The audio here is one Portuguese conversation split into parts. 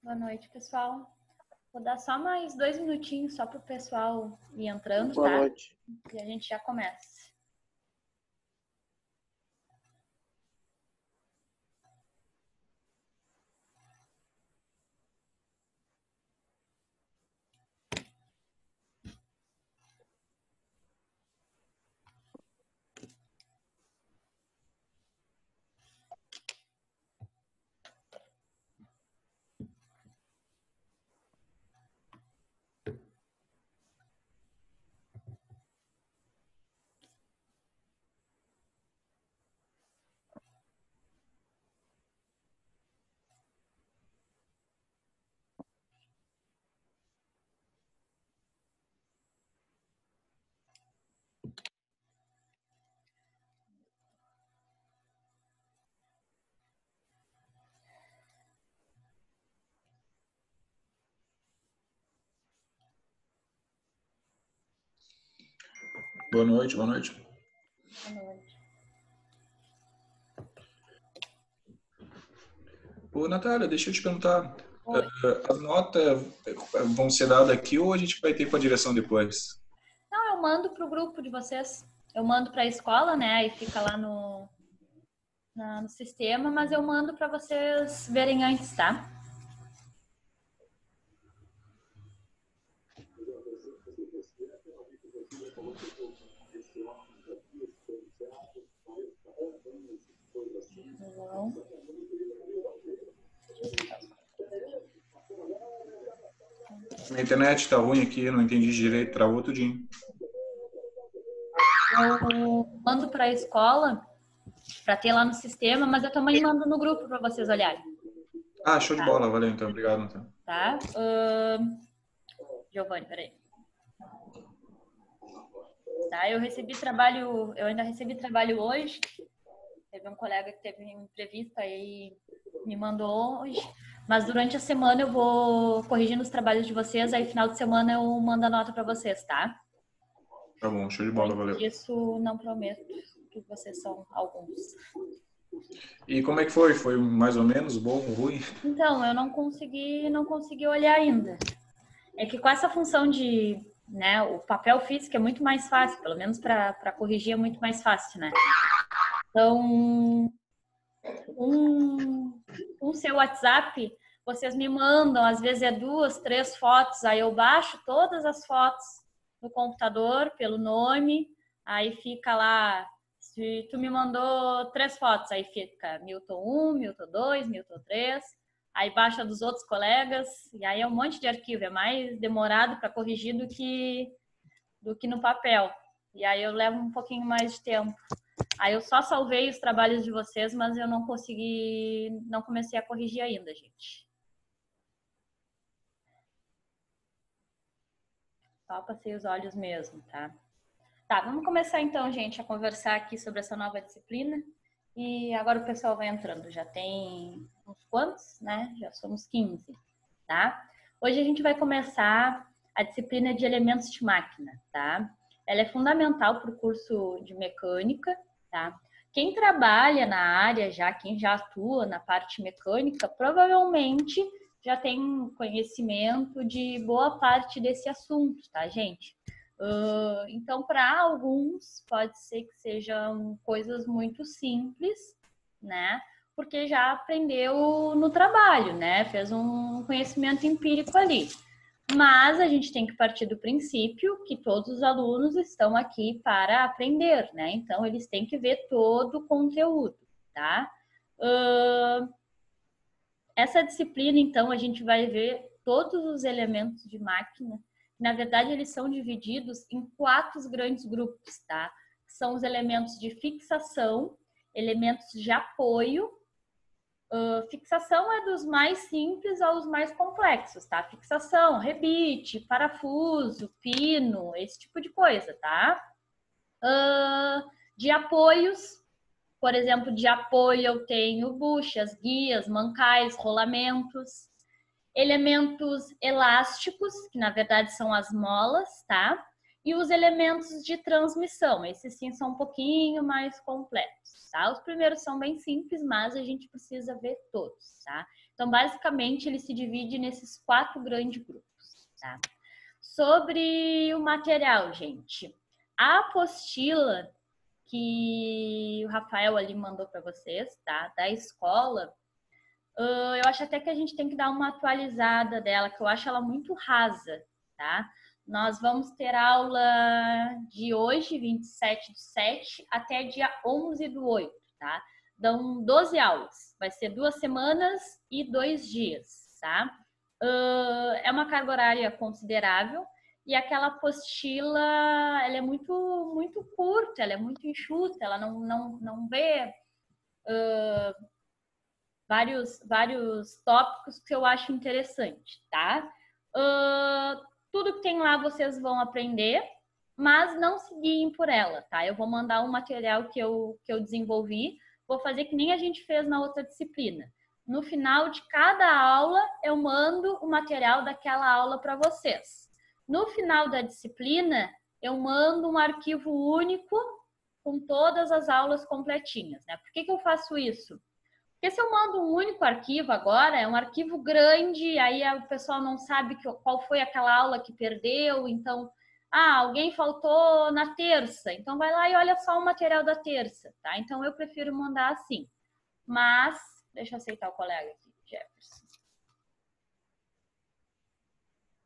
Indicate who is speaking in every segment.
Speaker 1: Boa noite, pessoal. Vou dar só mais 2 minutinhos só para o pessoal ir entrando,
Speaker 2: Boa
Speaker 1: tá?
Speaker 2: noite.
Speaker 1: E a gente já começa.
Speaker 3: Boa noite, boa noite.
Speaker 1: Boa noite.
Speaker 3: Ô, Natália, deixa eu te perguntar.
Speaker 1: Oi.
Speaker 3: As notas vão ser dadas aqui ou a gente vai ter com a direção depois?
Speaker 1: Não, eu mando pro grupo de vocês. Eu mando para a escola, né? Aí fica lá no sistema, mas eu mando para vocês verem antes, tá?
Speaker 3: Minha internet tá ruim aqui, não entendi direito, travou tudinho.
Speaker 1: Eu mando para a escola para ter lá no sistema, mas eu também mando no grupo para vocês olharem.
Speaker 3: Ah, show de bola, valeu então, obrigado então.
Speaker 1: Tá? Giovanni, peraí. Tá, eu ainda recebi trabalho hoje. Teve um colega que teve uma entrevista e me mandou hoje. Mas durante a semana eu vou corrigindo os trabalhos de vocês, aí final de semana eu mando a nota para vocês, tá?
Speaker 3: Tá bom, show de bola, valeu.
Speaker 1: Isso não prometo, que vocês são alguns.
Speaker 3: E como é que foi? Foi mais ou menos bom, ruim?
Speaker 1: Então, eu não consegui olhar ainda. É que com essa função de, né, o papel físico é muito mais fácil, pelo menos para corrigir é muito mais fácil, né? Então, um seu WhatsApp, vocês me mandam, às vezes é 2, 3 fotos, aí eu baixo todas as fotos no computador pelo nome, aí fica lá, se tu me mandou 3 fotos, aí fica Milton 1, Milton 2, Milton 3, aí baixa dos outros colegas, e aí é um monte de arquivo, é mais demorado para corrigir do que no papel. E aí eu levo um pouquinho mais de tempo. Aí eu só salvei os trabalhos de vocês, mas eu não comecei a corrigir ainda, gente. Só passei os olhos mesmo, tá? Tá, vamos começar então, gente, a conversar aqui sobre essa nova disciplina. E agora o pessoal vai entrando. Já tem uns quantos, né? Já somos 15, tá? Hoje a gente vai começar a disciplina de elementos de máquina, tá? Ela é fundamental para o curso de mecânica, tá? Quem trabalha na área já, quem já atua na parte mecânica, provavelmente já tem conhecimento de boa parte desse assunto, tá, gente? Então, para alguns, pode ser que sejam coisas muito simples, né? Porque já aprendeu no trabalho, né? Fez um conhecimento empírico ali. Mas a gente tem que partir do princípio que todos os alunos estão aqui para aprender, né? Então, eles têm que ver todo o conteúdo, tá? Essa disciplina, então, a gente vai ver todos os elementos de máquina. Na verdade, eles são divididos em 4 grandes grupos, tá? São os elementos de fixação, elementos de apoio. Fixação é dos mais simples aos mais complexos, tá? Fixação, rebite, parafuso, pino, esse tipo de coisa, tá? De apoios, por exemplo, de apoio eu tenho buchas, guias, mancais, rolamentos. Elementos elásticos, que na verdade são as molas, tá? e os elementos de transmissão. Esses sim são um pouquinho mais completos, tá? Os primeiros são bem simples, mas a gente precisa ver todos, tá? Então, basicamente, ele se divide nesses 4 grandes grupos, tá? Sobre o material, gente. A apostila que o Rafael ali mandou para vocês, tá? Da escola, eu acho até que a gente tem que dar uma atualizada dela, que eu acho ela muito rasa, tá? Nós vamos ter aula de hoje, 27/7, até dia 11/8, tá? Dão 12 aulas. Vai ser 2 semanas e 2 dias, tá? É uma carga horária considerável e aquela apostila, ela é muito curta, ela é muito enxuta, ela não vê vários tópicos que eu acho interessante, tá? Tudo que tem lá vocês vão aprender, mas não se guiem por ela, tá? Eu vou mandar um material que eu desenvolvi, vou fazer que nem a gente fez na outra disciplina. No final de cada aula, eu mando o material daquela aula para vocês. No final da disciplina, eu mando um arquivo único com todas as aulas completinhas, né? Por que eu faço isso? Porque se eu mando um único arquivo agora, é um arquivo grande, aí o pessoal não sabe qual foi aquela aula que perdeu, então, alguém faltou na terça, então vai lá e olha só o material da terça, tá? Então eu prefiro mandar assim. Mas, deixa eu aceitar o colega aqui, Jefferson.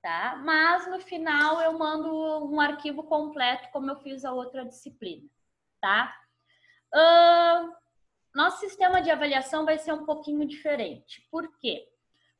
Speaker 1: Tá? Mas no final eu mando um arquivo completo, como eu fiz a outra disciplina, tá? Nosso sistema de avaliação vai ser um pouquinho diferente. Por quê?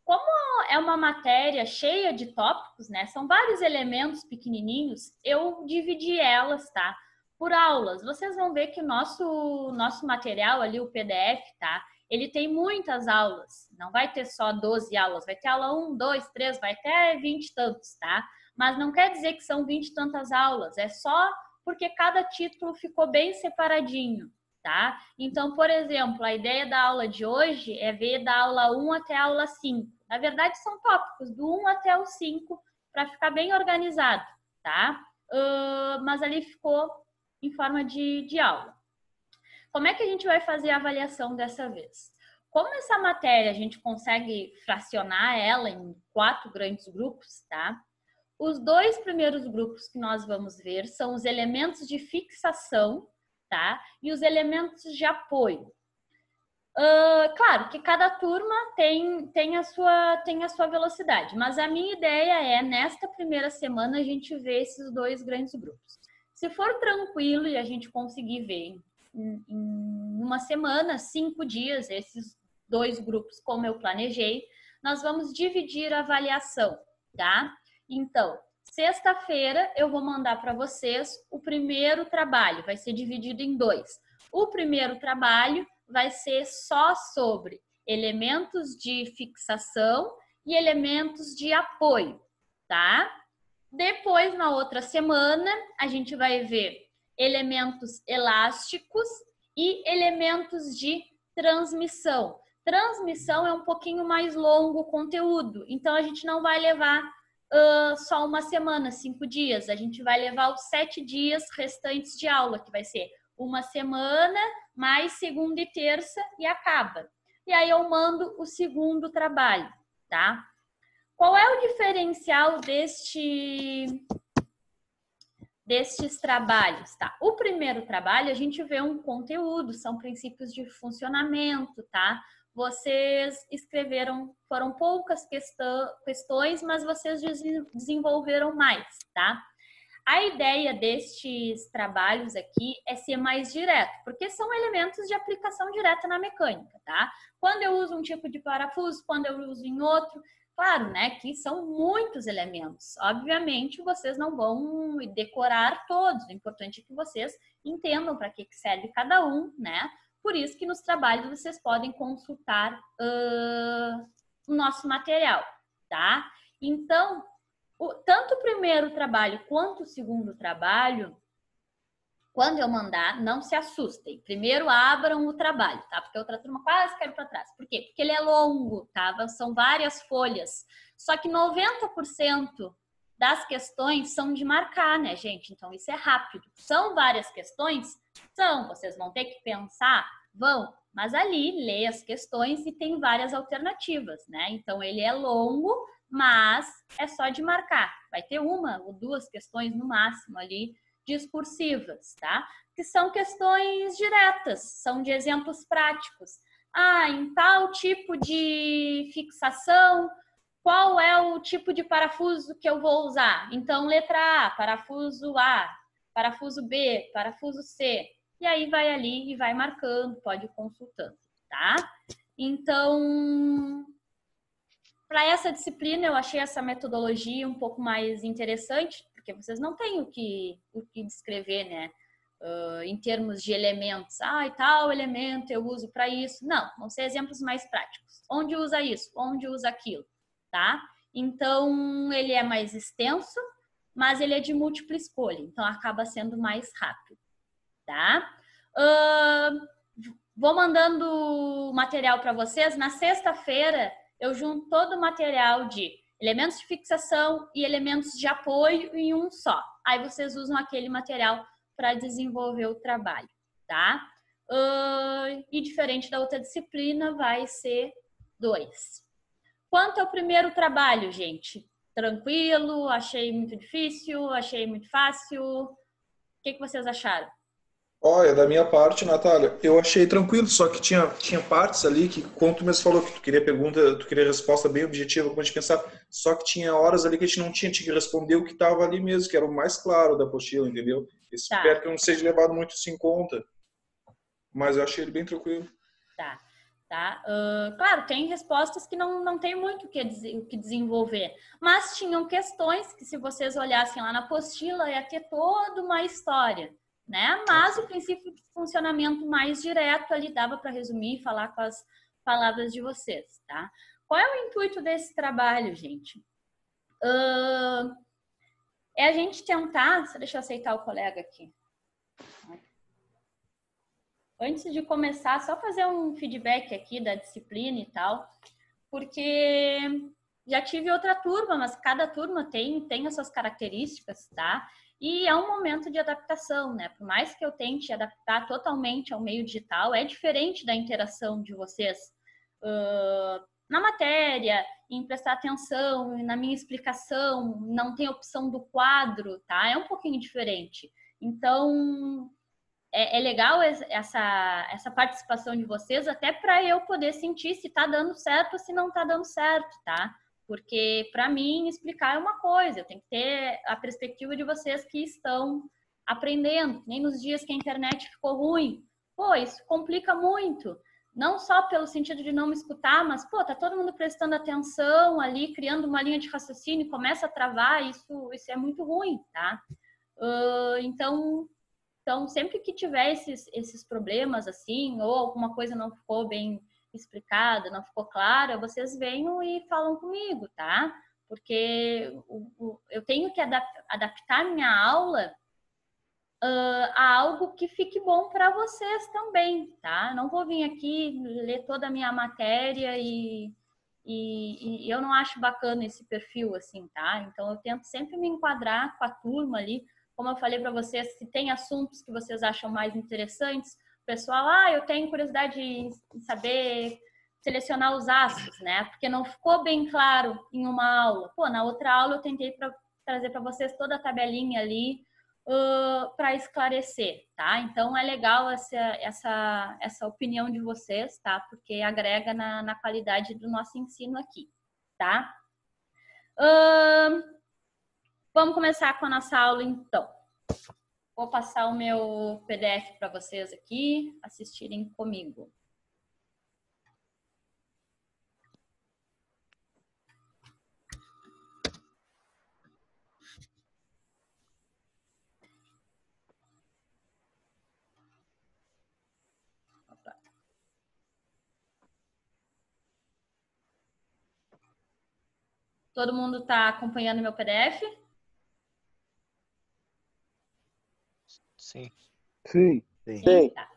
Speaker 1: Como é uma matéria cheia de tópicos, né? São vários elementos pequenininhos, eu dividi elas, tá? Por aulas. Vocês vão ver que o nosso material ali, o PDF, tá? Ele tem muitas aulas. Não vai ter só 12 aulas. Vai ter aula 1, 2, 3, vai até 20 e tantos, tá? Mas não quer dizer que são 20 e tantas aulas. É só porque cada título ficou bem separadinho. Tá? Então, por exemplo, a ideia da aula de hoje é ver da aula 1 até a aula 5. Na verdade, são tópicos do 1 até o 5 para ficar bem organizado, tá? Mas ali ficou em forma de aula. Como é que a gente vai fazer a avaliação dessa vez? Como essa matéria a gente consegue fracionar ela em 4 grandes grupos, tá? Os 2 primeiros grupos que nós vamos ver são os elementos de fixação, tá? E os elementos de apoio. Claro que cada turma tem a sua velocidade, mas a minha ideia é, nesta primeira semana, a gente ver esses 2 grandes grupos. Se for tranquilo e a gente conseguir ver em uma semana, 5 dias, esses 2 grupos, como eu planejei, nós vamos dividir a avaliação, tá? Então, sexta-feira eu vou mandar para vocês o primeiro trabalho, vai ser dividido em 2. O primeiro trabalho vai ser só sobre elementos de fixação e elementos de apoio, tá? Depois, na outra semana, a gente vai ver elementos elásticos e elementos de transmissão. Transmissão é um pouquinho mais longo o conteúdo, então a gente não vai levar só uma semana, 5 dias. A gente vai levar os 7 dias restantes de aula, que vai ser uma semana, mais segunda e terça e acaba. E aí eu mando o segundo trabalho, tá? Qual é o diferencial destes trabalhos, tá? O primeiro trabalho, a gente vê um conteúdo, são princípios de funcionamento, tá? Vocês escreveram, foram poucas questões, mas vocês desenvolveram mais, tá? A ideia destes trabalhos aqui é ser mais direto, porque são elementos de aplicação direta na mecânica, tá? Quando eu uso um tipo de parafuso, quando eu uso em outro, claro, né, que são muitos elementos. Obviamente, vocês não vão decorar todos, o importante é que vocês entendam para que serve cada um, né? Por isso que nos trabalhos vocês podem consultar o nosso material, tá? Então, tanto o primeiro trabalho quanto o segundo trabalho, quando eu mandar, não se assustem. Primeiro abram o trabalho, tá? Porque a outra turma quase caiu para trás. Por quê? Porque ele é longo, tá? São várias folhas. Só que 90% das questões são de marcar, né, gente? Então, isso é rápido. São várias questões? São. Vocês vão ter que pensar? Vão. Mas ali, lê as questões e tem várias alternativas, né? Então, ele é longo, mas é só de marcar. Vai ter uma ou duas questões no máximo ali discursivas, tá? Que são questões diretas, são de exemplos práticos. Em tal tipo de fixação, qual é o tipo de parafuso que eu vou usar? Então, letra A, parafuso B, parafuso C. E aí vai ali e vai marcando, pode ir consultando, tá? Então, para essa disciplina, eu achei essa metodologia um pouco mais interessante, porque vocês não têm o que descrever, né? Em termos de elementos. E tal elemento eu uso para isso. Não, vão ser exemplos mais práticos. Onde usa isso? Onde usa aquilo? Tá? Então, ele é mais extenso, mas ele é de múltipla escolha. Então, acaba sendo mais rápido. Tá? Vou mandando material para vocês. Na sexta-feira, eu junto todo o material de elementos de fixação e elementos de apoio em um só. Aí vocês usam aquele material para desenvolver o trabalho, tá? E diferente da outra disciplina, vai ser 2. Quanto ao primeiro trabalho, gente? Tranquilo? Achei muito difícil? Achei muito fácil? O que vocês acharam?
Speaker 3: Olha, da minha parte, Natália, eu achei tranquilo, só que tinha partes ali que, como tu mesmo falou, que tu queria pergunta, tu queria resposta bem objetiva, como a gente pensava, só que tinha horas ali que a gente não tinha que responder o que estava ali mesmo, que era o mais claro da apostila, entendeu? Espero que não seja levado muito isso em conta, mas eu achei ele bem tranquilo.
Speaker 1: Tá. Claro, tem respostas que não tem muito o que desenvolver, mas tinham questões que, se vocês olhassem lá na apostila, ia ter toda uma história, né? Mas o princípio de funcionamento mais direto ali dava para resumir e falar com as palavras de vocês, tá? Qual é o intuito desse trabalho, gente? É a gente tentar... Deixa eu aceitar o colega aqui. Antes de começar, só fazer um feedback aqui da disciplina e tal, porque já tive outra turma, mas cada turma tem as suas características, tá? E é um momento de adaptação, né? Por mais que eu tente adaptar totalmente ao meio digital, é diferente da interação de vocês na matéria, em prestar atenção, na minha explicação, não tem opção do quadro, tá? É um pouquinho diferente. Então, é legal essa participação de vocês, até para eu poder sentir se está dando certo ou se não está dando certo, tá? Porque, para mim, explicar é uma coisa, eu tenho que ter a perspectiva de vocês que estão aprendendo, nem nos dias que a internet ficou ruim. Pô, isso complica muito. Não só pelo sentido de não me escutar, mas, pô, tá todo mundo prestando atenção ali, criando uma linha de raciocínio e começa a travar, isso é muito ruim, tá? Então, sempre que tiver esses problemas, assim, ou alguma coisa não ficou bem explicada, não ficou clara, vocês venham e falam comigo, tá? Porque eu tenho que adaptar minha aula a algo que fique bom para vocês também, tá? Não vou vir aqui ler toda a minha matéria e eu não acho bacana esse perfil, assim, tá? Então, eu tento sempre me enquadrar com a turma ali. Como eu falei para vocês, se tem assuntos que vocês acham mais interessantes, pessoal, eu tenho curiosidade em saber selecionar os astros, né? Porque não ficou bem claro em uma aula. Pô, na outra aula eu tentei trazer para vocês toda a tabelinha ali para esclarecer, tá? Então é legal essa opinião de vocês, tá? Porque agrega na qualidade do nosso ensino aqui, tá? Vamos começar com a nossa aula, então. Vou passar o meu PDF para vocês aqui assistirem comigo. Todo mundo está acompanhando meu PDF?
Speaker 2: Sim.
Speaker 4: Sim.
Speaker 1: Tá.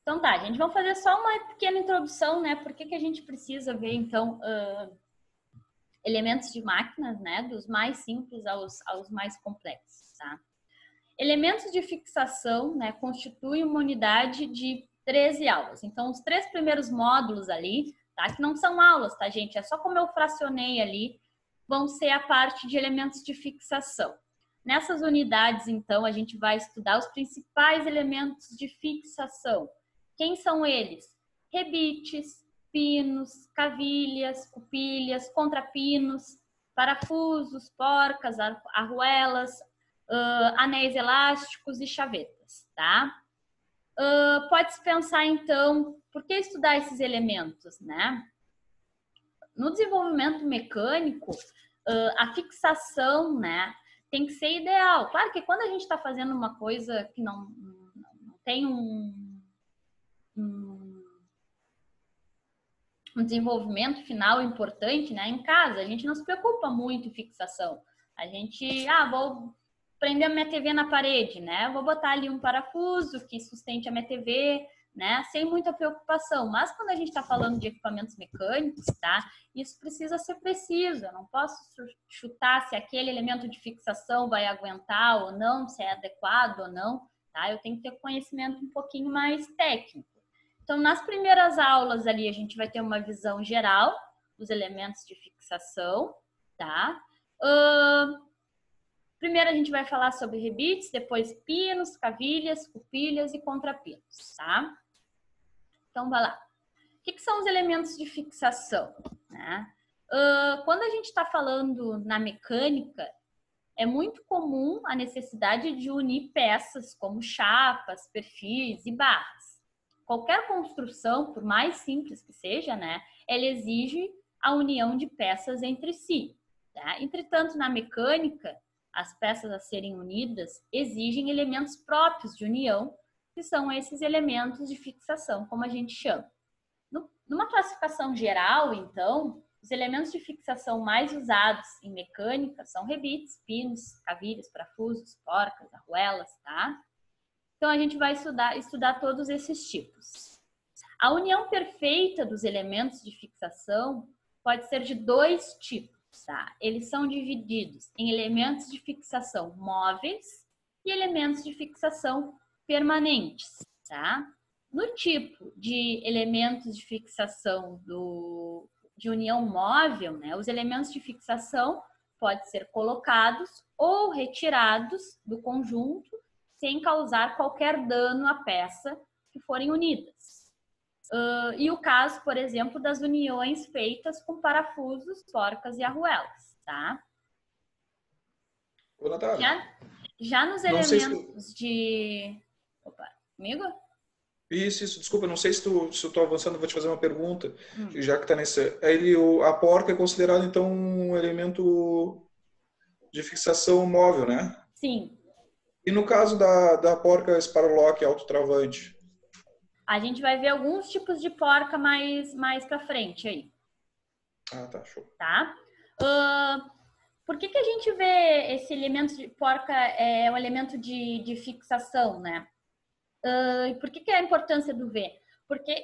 Speaker 1: Então tá, gente, vamos fazer só uma pequena introdução, né? Por que a gente precisa ver, então, elementos de máquinas, né? Dos mais simples aos mais complexos, tá? Elementos de fixação, né? Constituem uma unidade de 13 aulas. Então, os 3 primeiros módulos ali, tá? Que não são aulas, tá, gente? É só como eu fracionei ali, vão ser a parte de elementos de fixação. Nessas unidades, então, a gente vai estudar os principais elementos de fixação. Quem são eles? Rebites, pinos, cavilhas, cupilhas, contrapinos, parafusos, porcas, arruelas, anéis elásticos e chavetas, tá? Pode-se pensar, então, por que estudar esses elementos, né? No desenvolvimento mecânico, a fixação, né, tem que ser ideal. Claro que quando a gente está fazendo uma coisa que não tem um desenvolvimento final importante, né, em casa, a gente não se preocupa muito em fixação. A gente, vou prender a minha TV na parede, né? Vou botar ali um parafuso que sustente a minha TV, né? Sem muita preocupação. Mas quando a gente está falando de equipamentos mecânicos, tá? Isso precisa ser preciso. Eu não posso chutar se aquele elemento de fixação vai aguentar ou não, se é adequado ou não, tá? Eu tenho que ter conhecimento um pouquinho mais técnico. Então, nas primeiras aulas ali, a gente vai ter uma visão geral dos elementos de fixação, tá? Primeiro a gente vai falar sobre rebites, depois pinos, cavilhas, cupilhas e contrapinos, tá? Então, vai lá. O que são os elementos de fixação, né? Quando a gente está falando na mecânica, é muito comum a necessidade de unir peças como chapas, perfis e barras. Qualquer construção, por mais simples que seja, né, ela exige a união de peças entre si, tá? Entretanto, na mecânica, as peças a serem unidas exigem elementos próprios de união, que são esses elementos de fixação, como a gente chama. Numa classificação geral, então, os elementos de fixação mais usados em mecânica são rebites, pinos, cavilhas, parafusos, porcas, arruelas, tá? Então, a gente vai estudar todos esses tipos. A união perfeita dos elementos de fixação pode ser de 2 tipos, tá? Eles são divididos em elementos de fixação móveis e elementos de fixação permanentes, tá? No tipo de elementos de fixação de união móvel, né? Os elementos de fixação podem ser colocados ou retirados do conjunto sem causar qualquer dano à peça que forem unidas. E o caso, por exemplo, das uniões feitas com parafusos, porcas e arruelas, tá?
Speaker 3: Ô, Natália.
Speaker 1: Já nos elementos de... Opa, comigo?
Speaker 3: Isso, desculpa, não sei se eu tô avançando, vou te fazer uma pergunta, já que tá nesse... A porca é considerada, então, um elemento de fixação móvel, né?
Speaker 1: Sim.
Speaker 3: E no caso da porca Sparlock autotravante?
Speaker 1: A gente vai ver alguns tipos de porca mais pra frente aí.
Speaker 3: Ah, tá, show.
Speaker 1: Tá? Por que a gente vê esse elemento de porca é um elemento de fixação, né? Por que é a importância do V? Porque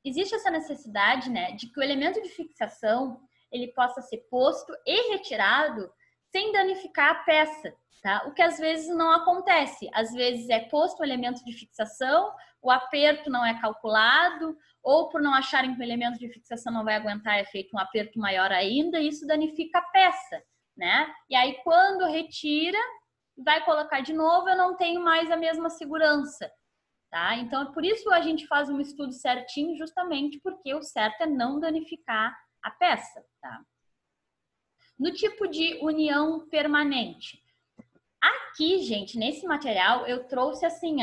Speaker 1: existe essa necessidade, né, de que o elemento de fixação ele possa ser posto e retirado sem danificar a peça, tá? O que às vezes não acontece. Às vezes é posto um elemento de fixação, o aperto não é calculado, ou por não acharem que o elemento de fixação não vai aguentar, é feito um aperto maior ainda, e isso danifica a peça, né? E aí quando retira, vai colocar de novo, eu não tenho mais a mesma segurança. Tá? Então, por isso a gente faz um estudo certinho, justamente porque o certo é não danificar a peça. Tá? No tipo de união permanente. Aqui, gente, nesse material, eu trouxe assim,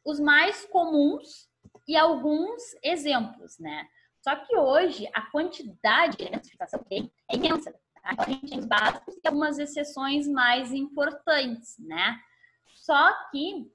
Speaker 1: os mais comuns e alguns exemplos, né? Só que hoje, a quantidade de elementos de fixação é imensa. Tá? Então, a gente tem os básicos e algumas exceções mais importantes, né? Só que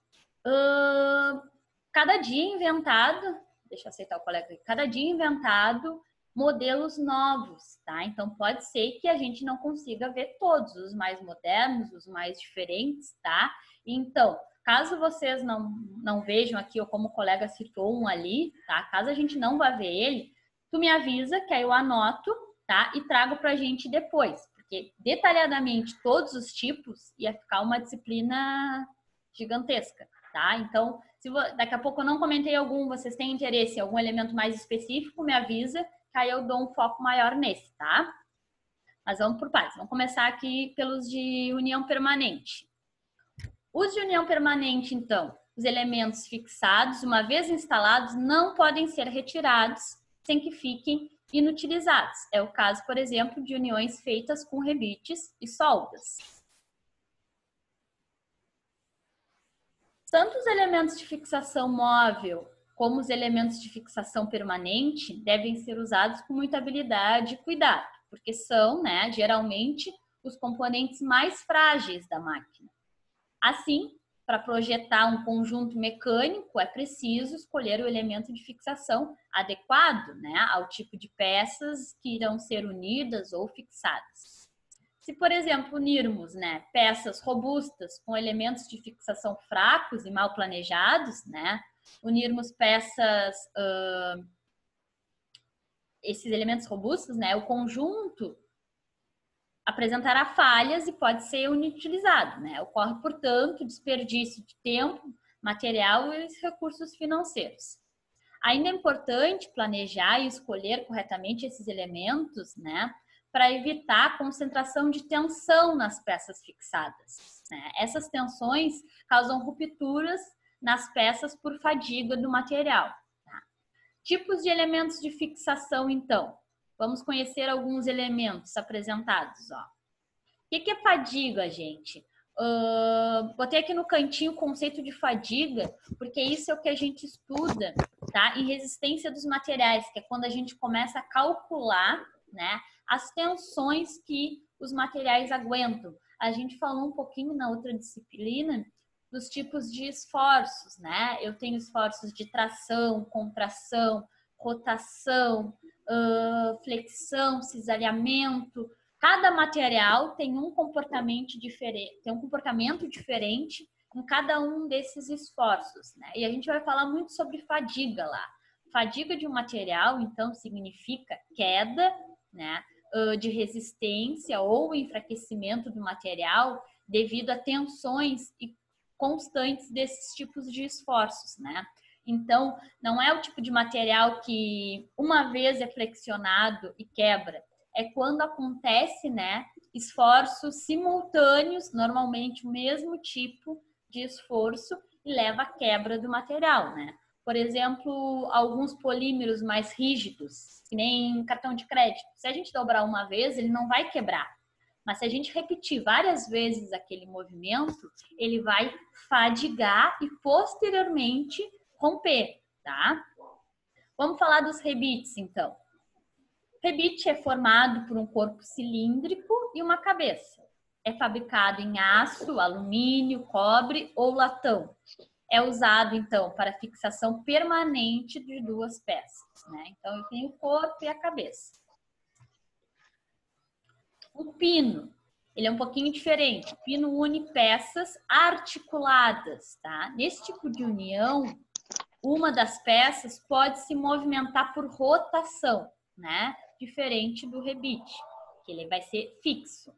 Speaker 1: cada dia inventado, deixa eu aceitar o colega aqui, cada dia inventado modelos novos, tá? Então pode ser que a gente não consiga ver todos, os mais modernos, os mais diferentes, tá? Então, caso vocês não vejam aqui, ou como o colega citou um ali, tá? Caso a gente não vá ver ele, tu me avisa que aí eu anoto, tá? E trago para a gente depois, porque detalhadamente todos os tipos ia ficar uma disciplina gigantesca, tá? Então, se daqui a pouco eu não comentei algum, vocês têm interesse em algum elemento mais específico, me avisa, que aí eu dou um foco maior nesse, tá? Mas vamos por partes. Vamos começar aqui pelos de união permanente. Os de união permanente, então, os elementos fixados, uma vez instalados, não podem ser retirados sem que fiquem inutilizados. É o caso, por exemplo, de uniões feitas com rebites e soldas. Tanto os elementos de fixação móvel como os elementos de fixação permanente devem ser usados com muita habilidade e cuidado, porque são, né, geralmente, os componentes mais frágeis da máquina. Assim, para projetar um conjunto mecânico, é preciso escolher o elemento de fixação adequado, né, ao tipo de peças que irão ser unidas ou fixadas. Se, por exemplo, unirmos, né, peças robustas com elementos de fixação fracos e mal planejados, né, unirmos peças, esses elementos robustos, né, o conjunto apresentará falhas e pode ser inutilizado, né? Ocorre, portanto, desperdício de tempo, material e recursos financeiros. Ainda é importante planejar e escolher corretamente esses elementos, né, para evitar a concentração de tensão nas peças fixadas, né? Essas tensões causam rupturas nas peças por fadiga do material. Tá? Tipos de elementos de fixação, então. Vamos conhecer alguns elementos apresentados. Ó. O que é fadiga, gente? Botei aqui no cantinho o conceito de fadiga, porque isso é o que a gente estuda, tá? Em resistência dos materiais, que é quando a gente começa a calcular, né, as tensões que os materiais aguentam. A gente falou um pouquinho na outra disciplina dos tipos de esforços, né? Eu tenho esforços de tração, contração, rotação, flexão, cisalhamento. Cada material tem um comportamento diferente em cada um desses esforços, né? E a gente vai falar muito sobre fadiga lá. Fadiga de um material, então, significa queda, né, de resistência ou enfraquecimento do material devido a tensões constantes desses tipos de esforços, né? Então, não é o tipo de material que uma vez é flexionado e quebra. É quando acontece, né, esforços simultâneos, normalmente o mesmo tipo de esforço, e leva à quebra do material, né? Por exemplo, alguns polímeros mais rígidos, que nem cartão de crédito. Se a gente dobrar uma vez, ele não vai quebrar. Mas se a gente repetir várias vezes aquele movimento, ele vai fadigar e posteriormente romper, tá? Vamos falar dos rebites, então. Rebite é formado por um corpo cilíndrico e uma cabeça. É fabricado em aço, alumínio, cobre ou latão. É usado, então, para fixação permanente de duas peças, né? Então, eu tenho o corpo e a cabeça. O pino, ele é um pouquinho diferente. O pino une peças articuladas, tá? Nesse tipo de união, uma das peças pode se movimentar por rotação, né? Diferente do rebite, que ele vai ser fixo.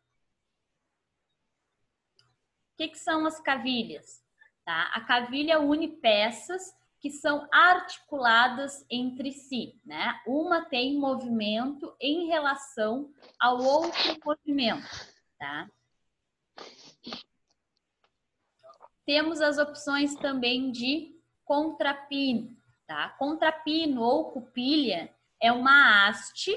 Speaker 1: O que são as cavilhas? Tá? A cavilha une peças que são articuladas entre si, né? Uma tem movimento em relação ao outro movimento, tá? Temos as opções também de contrapino, tá? Contrapino ou cupilha é uma haste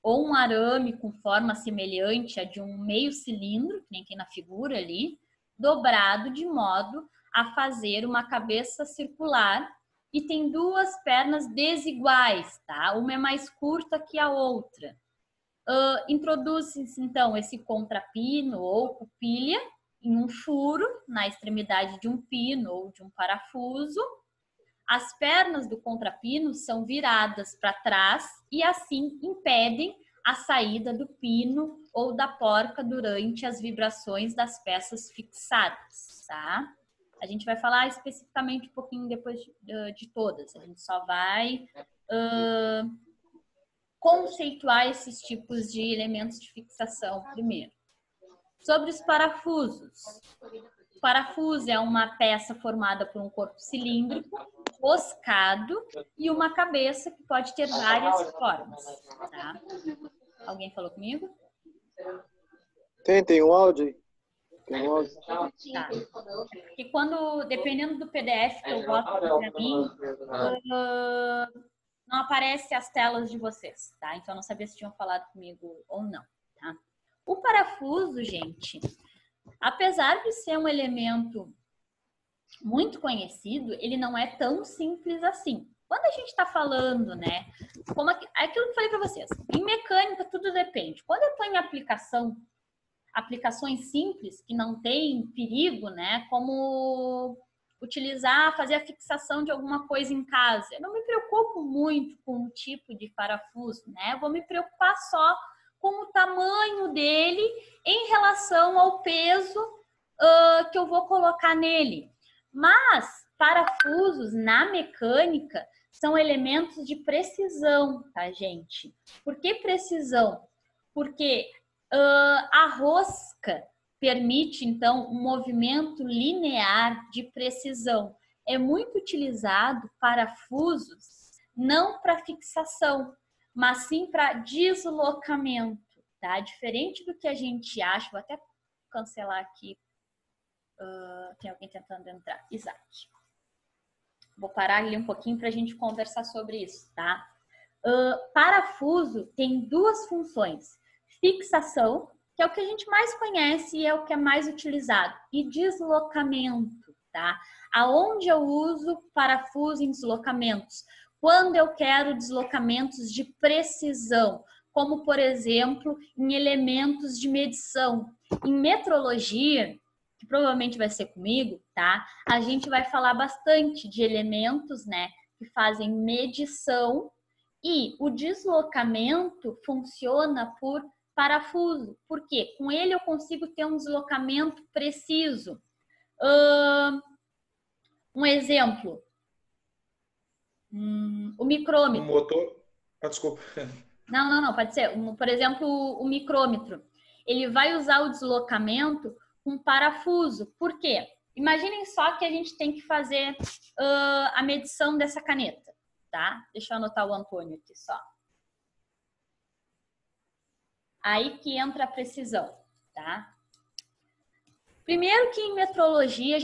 Speaker 1: ou um arame com forma semelhante a de um meio cilindro, que nem tem na figura ali, dobrado de modo a fazer uma cabeça circular e tem duas pernas desiguais, tá? Uma é mais curta que a outra. Introduz-se, então, esse contrapino ou cupilha em um furo na extremidade de um pino ou de um parafuso. As pernas do contrapino são viradas para trás e assim impedem a saída do pino ou da porca durante as vibrações das peças fixadas, tá? A gente vai falar especificamente um pouquinho depois de todas. A gente só vai conceituar esses tipos de elementos de fixação primeiro. Sobre os parafusos. O parafuso é uma peça formada por um corpo cilíndrico, roscado e uma cabeça que pode ter várias formas. Tá? Alguém falou comigo?
Speaker 2: Tem um áudio aí. Tem um áudio.
Speaker 1: Tá. Porque dependendo do PDF que eu boto para mim, não aparece as telas de vocês, tá? Então eu não sabia se tinham falado comigo ou não, tá? O parafuso, gente, apesar de ser um elemento muito conhecido, ele não é tão simples assim. Quando a gente está falando, né, como aquilo que eu falei para vocês, em mecânica tudo depende. Quando eu estou em aplicações simples, que não tem perigo, né, como fazer a fixação de alguma coisa em casa, eu não me preocupo muito com o tipo de parafuso, né, eu vou me preocupar só com o tamanho dele em relação ao peso que eu vou colocar nele. Mas parafusos na mecânica são elementos de precisão, tá, gente? Por que precisão? Porque a rosca permite, então, um movimento linear de precisão. É muito utilizado parafusos não para fixação, mas sim para deslocamento, tá? Diferente do que a gente acha, vou até cancelar aqui. Tem alguém tentando entrar. Isaac. Vou parar ali um pouquinho para a gente conversar sobre isso, tá? Parafuso tem duas funções. Fixação, que é o que a gente mais conhece e é o que é mais utilizado. E deslocamento, tá? Aonde eu uso parafuso em deslocamentos? Quando eu quero deslocamentos de precisão, como, por exemplo, em elementos de medição. Em metrologia, que provavelmente vai ser comigo, tá? A gente vai falar bastante de elementos, né, que fazem medição e o deslocamento funciona por parafuso. Por quê? Com ele eu consigo ter um deslocamento preciso. Um exemplo. O micrômetro.
Speaker 3: O motor... desculpa.
Speaker 1: Não, pode ser. Por exemplo, o micrômetro. Ele vai usar o deslocamento com parafuso. Por quê? Imaginem só que a gente tem que fazer a medição dessa caneta, tá? Deixa eu anotar o Antônio aqui só. Aí que entra a precisão, tá? Primeiro que em metrologia,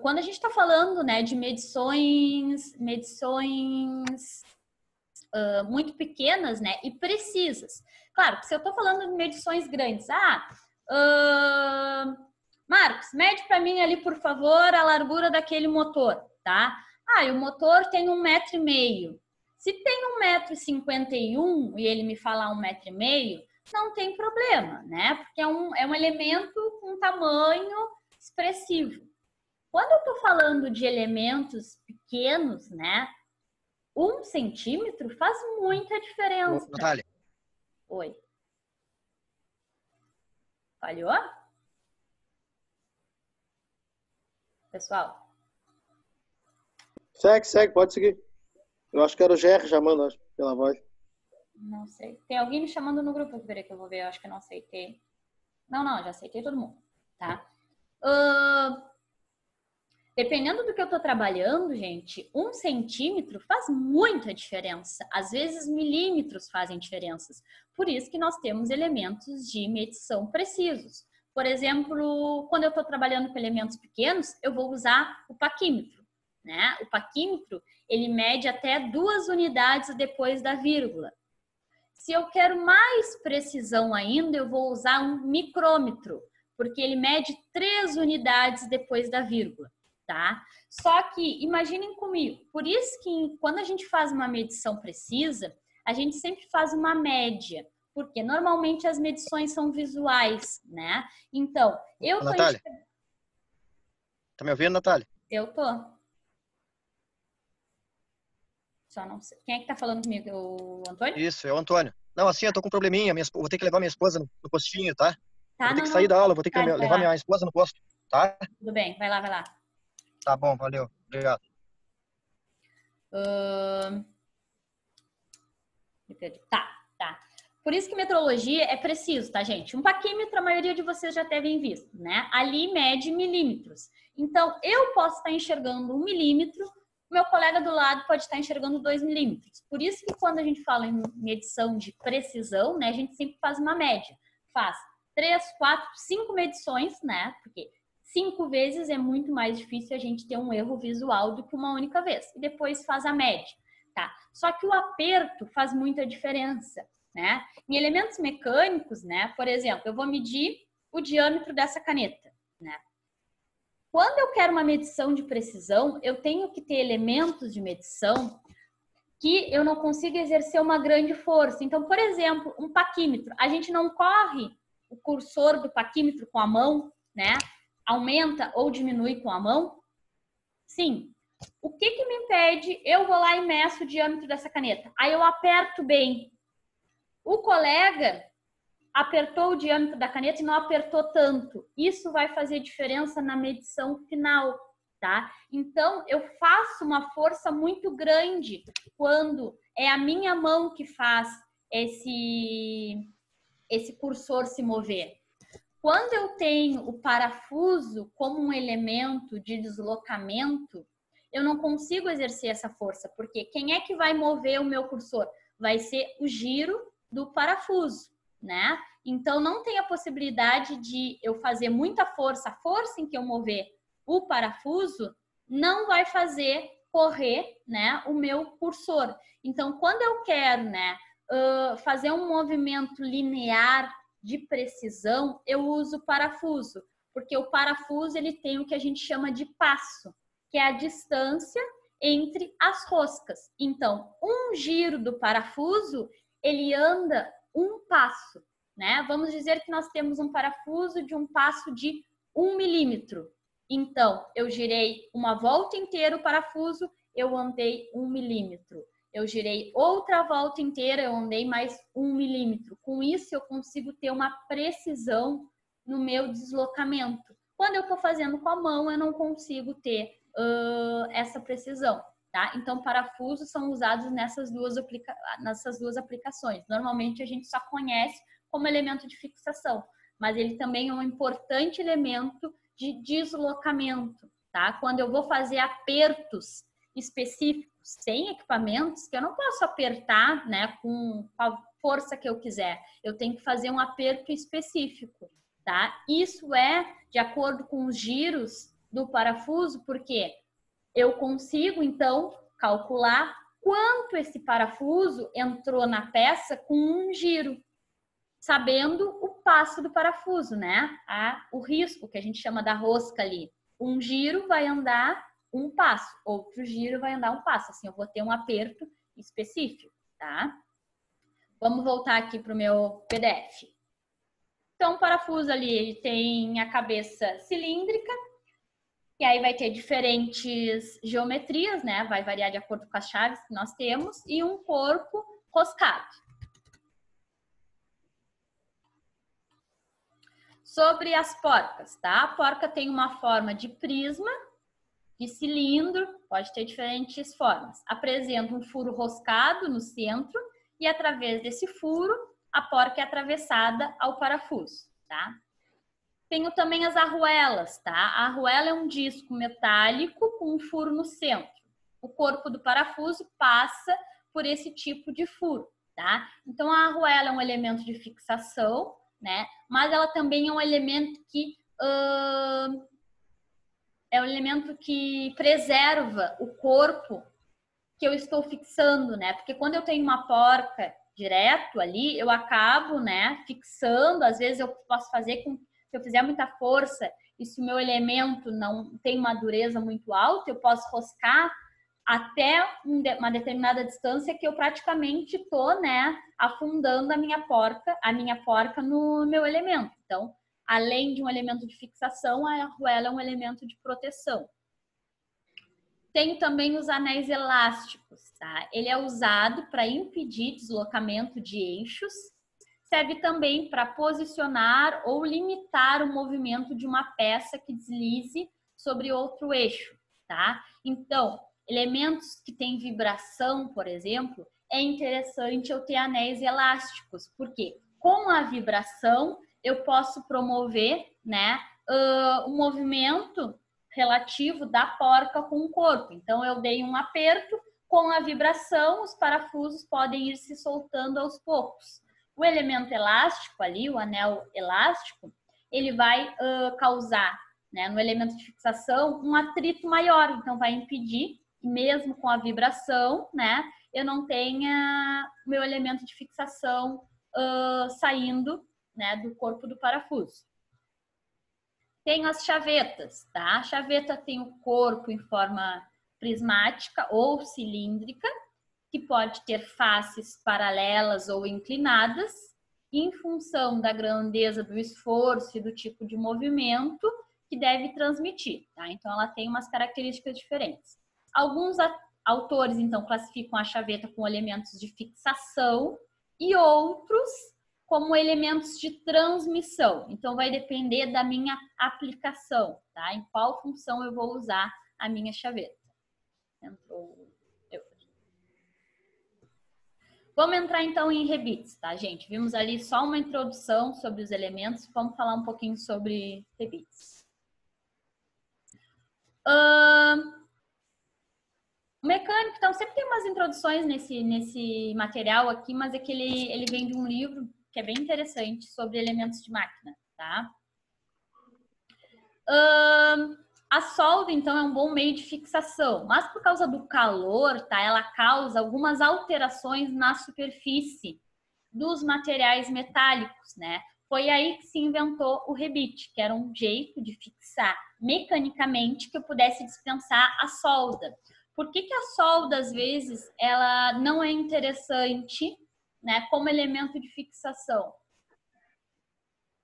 Speaker 1: quando a gente está falando, né, de medições muito pequenas, né, e precisas. Claro, se eu estou falando de medições grandes, Marcos, mede para mim ali, por favor, a largura daquele motor, tá? E o motor tem 1,5 m. Se tem 1,51 m e ele me falar 1,5 m, não tem problema, né? Porque é um elemento com tamanho expressivo. Quando eu estou falando de elementos pequenos, né? 1 centímetro faz muita diferença.
Speaker 4: Natália.
Speaker 1: Oi. Falhou? Pessoal?
Speaker 2: Segue, pode seguir. Eu acho que era o GR chamando, acho, pela voz.
Speaker 1: Não sei. Tem alguém me chamando no grupo que eu vou ver. Eu acho que eu não aceitei. Não, já aceitei todo mundo. Tá? Dependendo do que eu tô trabalhando, gente, 1 centímetro faz muita diferença. Às vezes, milímetros fazem diferenças. Por isso que nós temos elementos de medição precisos. Por exemplo, quando eu estou trabalhando com elementos pequenos, eu vou usar o paquímetro, né? O paquímetro, ele mede até 2 unidades depois da vírgula. Se eu quero mais precisão ainda, eu vou usar um micrômetro, porque ele mede 3 unidades depois da vírgula, tá? Só que, imaginem comigo, por isso que quando a gente faz uma medição precisa, a gente sempre faz uma média, porque normalmente as medições são visuais, né? Então, eu tô...
Speaker 4: Natália, tá me ouvindo, Natália?
Speaker 1: Eu tô. Só não sei. Quem é que tá falando comigo? O Antônio?
Speaker 4: Isso, é o Antônio. Não, assim, eu tô com um probleminha. Vou ter que levar minha esposa no postinho, tá?
Speaker 1: Tá,
Speaker 4: vou ter que sair da aula, vou ter que
Speaker 1: Vai
Speaker 4: levar
Speaker 1: lá.
Speaker 4: minha esposa no posto, tá?
Speaker 1: Tudo bem, vai lá.
Speaker 4: Tá bom, valeu. Obrigado.
Speaker 1: Me Tá. Por isso que metrologia é preciso, tá, gente? Um paquímetro, a maioria de vocês já devem visto, né? Ali mede milímetros. Então, eu posso estar enxergando 1 milímetro, meu colega do lado pode estar enxergando 2 milímetros. Por isso que quando a gente fala em medição de precisão, né, a gente sempre faz uma média. Faz 3, 4, 5 medições, né? Porque 5 vezes é muito mais difícil a gente ter um erro visual do que uma única vez. E depois faz a média, tá? Só que o aperto faz muita diferença, né? Em elementos mecânicos, né? Por exemplo, eu vou medir o diâmetro dessa caneta, né? Quando eu quero uma medição de precisão, eu tenho que ter elementos de medição que eu não consigo exercer uma grande força. Então, por exemplo, um paquímetro. A gente não corre o cursor do paquímetro com a mão, né? Aumenta ou diminui com a mão? Sim. O que que me impede? Eu vou lá e meço o diâmetro dessa caneta. Aí eu aperto bem. O colega apertou o diâmetro da caneta e não apertou tanto. Isso vai fazer diferença na medição final, tá? Então, eu faço uma força muito grande quando é a minha mão que faz esse cursor se mover. Quando eu tenho o parafuso como um elemento de deslocamento, eu não consigo exercer essa força, porque quem é que vai mover o meu cursor? Vai ser o giro do parafuso, né? Então, não tem a possibilidade de eu fazer muita força. A força em que eu mover o parafuso não vai fazer correr, né, o meu cursor. Então, quando eu quero, né, fazer um movimento linear de precisão, eu uso o parafuso, porque o parafuso ele tem o que a gente chama de passo, que é a distância entre as roscas. Então, um giro do parafuso, ele anda um passo, né? Vamos dizer que nós temos um parafuso de um passo de 1 milímetro. Então, eu girei uma volta inteira o parafuso, eu andei 1 milímetro. Eu girei outra volta inteira, eu andei mais 1 milímetro. Com isso, eu consigo ter uma precisão no meu deslocamento. Quando eu estou fazendo com a mão, eu não consigo ter essa precisão, tá? Então, parafusos são usados nessas duas aplicações. Normalmente, a gente só conhece como elemento de fixação, mas ele também é um importante elemento de deslocamento, tá? Quando eu vou fazer apertos específicos sem equipamentos, que eu não posso apertar, né, com a força que eu quiser. Eu tenho que fazer um aperto específico, tá? Isso é de acordo com os giros do parafuso, porque eu consigo, então, calcular quanto esse parafuso entrou na peça com um giro, sabendo o passo do parafuso, né? O risco, que a gente chama da rosca ali. Um giro vai andar um passo, outro giro vai andar um passo. Assim, eu vou ter um aperto específico, tá? Vamos voltar aqui para o meu PDF. Então, o parafuso ali ele tem a cabeça cilíndrica, e aí vai ter diferentes geometrias, né? Vai variar de acordo com as chaves que nós temos, e um corpo roscado. Sobre as porcas, tá? A porca tem uma forma de prisma, de cilindro, pode ter diferentes formas. Apresenta um furo roscado no centro e através desse furo a porca é atravessada ao parafuso, tá? Tenho também as arruelas, tá? A arruela é um disco metálico com um furo no centro. O corpo do parafuso passa por esse tipo de furo, tá? Então a arruela é um elemento de fixação, né? Mas ela também é um elemento que preserva o corpo que eu estou fixando, né? Porque quando eu tenho uma porca direto ali, eu acabo, né, fixando. Às vezes eu posso fazer com, se eu fizer muita força e se o meu elemento não tem uma dureza muito alta, eu posso roscar até uma determinada distância que eu praticamente tô, né, afundando a minha porca no meu elemento. Então, além de um elemento de fixação, a arruela é um elemento de proteção. Tem também os anéis elásticos, tá? Ele é usado para impedir deslocamento de eixos, serve também para posicionar ou limitar o movimento de uma peça que deslize sobre outro eixo, tá? Então, elementos que têm vibração, por exemplo, é interessante eu ter anéis elásticos, porque com a vibração eu posso promover, né, o movimento relativo da porca com o corpo. Então eu dei um aperto, com a vibração os parafusos podem ir se soltando aos poucos. O elemento elástico ali, o anel elástico, ele vai causar, né, no elemento de fixação um atrito maior, então vai impedir que mesmo com a vibração, né, eu não tenha meu elemento de fixação saindo, né, do corpo do parafuso. Tem as chavetas, tá? A chaveta tem o corpo em forma prismática ou cilíndrica, que pode ter faces paralelas ou inclinadas, em função da grandeza do esforço e do tipo de movimento que deve transmitir, tá? Então, ela tem umas características diferentes. Alguns autores, então, classificam a chaveta com elementos de fixação e outros como elementos de transmissão. Então, vai depender da minha aplicação, tá? Em qual função eu vou usar a minha chaveta. Vamos entrar, então, em rebites, tá, gente? Vimos ali só uma introdução sobre os elementos. Vamos falar um pouquinho sobre rebites. O mecânico, então, sempre tem umas introduções nesse material aqui, mas é que ele vem de um livro que é bem interessante sobre elementos de máquina, tá? A solda, então, é um bom meio de fixação, mas por causa do calor, tá? Ela causa algumas alterações na superfície dos materiais metálicos, né? Foi aí que se inventou o rebite, que era um jeito de fixar mecanicamente que eu pudesse dispensar a solda. Por que a solda, às vezes, ela não é interessante, né, como elemento de fixação?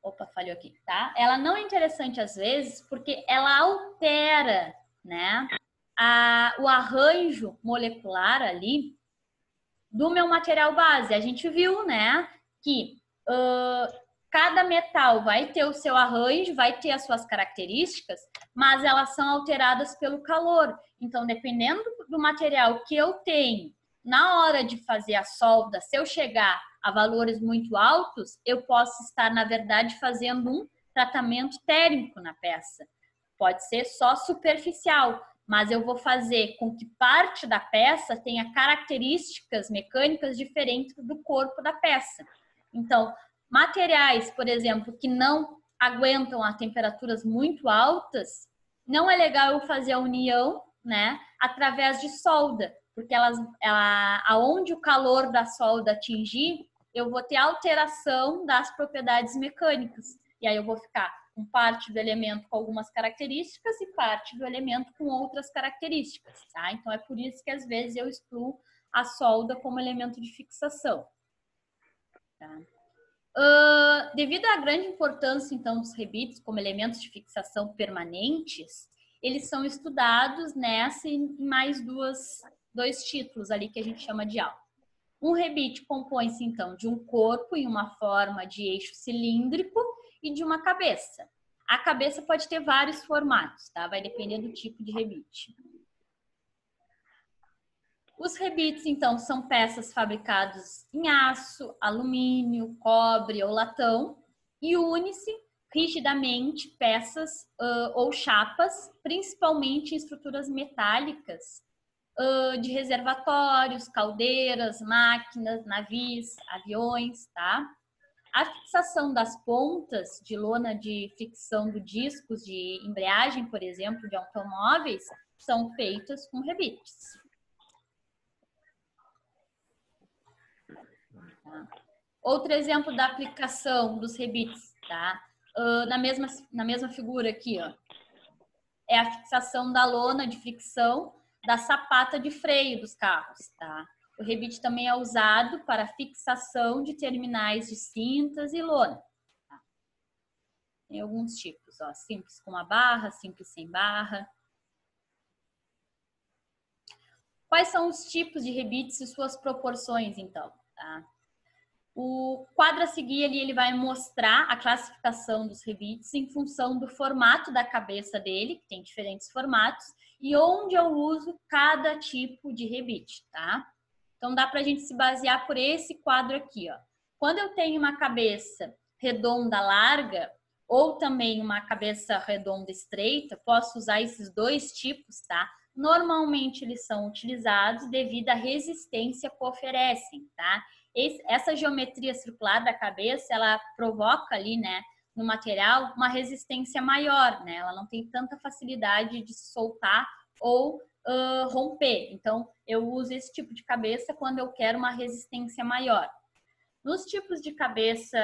Speaker 1: Opa, falhou aqui, tá? Ela não é interessante, às vezes, porque ela altera, né, o arranjo molecular ali do meu material base. A gente viu, né, que cada metal vai ter o seu arranjo, vai ter as suas características, mas elas são alteradas pelo calor. Então, dependendo do material que eu tenho, na hora de fazer a solda, se eu chegar a valores muito altos, eu posso estar, na verdade, fazendo um tratamento térmico na peça. Pode ser só superficial, mas eu vou fazer com que parte da peça tenha características mecânicas diferentes do corpo da peça. Então, materiais, por exemplo, que não aguentam a temperaturas muito altas, não é legal eu fazer a união, né, através de solda, porque aonde o calor da solda atingir, eu vou ter alteração das propriedades mecânicas. E aí eu vou ficar com parte do elemento com algumas características e parte do elemento com outras características, tá? Então é por isso que às vezes eu excluo a solda como elemento de fixação, tá? Devido à grande importância, então, dos rebites como elementos de fixação permanentes, eles são estudados nessa e em mais dois títulos ali que a gente chama de aula. Um rebite compõe-se, então, de um corpo em uma forma de eixo cilíndrico e de uma cabeça. A cabeça pode ter vários formatos, tá? Vai depender do tipo de rebite. Os rebites, então, são peças fabricadas em aço, alumínio, cobre ou latão e une-se rigidamente peças ou chapas, principalmente em estruturas metálicas, de reservatórios, caldeiras, máquinas, navios, aviões, tá? A fixação das pontas de lona de fricção do discos de embreagem, por exemplo, de automóveis, são feitas com rebites. Tá? Outro exemplo da aplicação dos rebites, tá? Na mesma figura aqui, ó, é a fixação da lona de fricção da sapata de freio dos carros, tá? O rebite também é usado para fixação de terminais de cintas e lona. Tá? Tem alguns tipos, ó, simples com uma barra, simples sem barra. Quais são os tipos de rebites e suas proporções, então? Tá? O quadro a seguir ali, ele vai mostrar a classificação dos rebites em função do formato da cabeça dele, que tem diferentes formatos, e onde eu uso cada tipo de rebite, tá? Então, dá para a gente se basear por esse quadro aqui, ó. Quando eu tenho uma cabeça redonda larga, ou também uma cabeça redonda estreita, posso usar esses dois tipos, tá? Normalmente eles são utilizados devido à resistência que oferecem, tá? Essa geometria circular da cabeça, ela provoca ali, né, no material, uma resistência maior, né? Ela não tem tanta facilidade de soltar ou romper. Então, eu uso esse tipo de cabeça quando eu quero uma resistência maior. Nos tipos de cabeça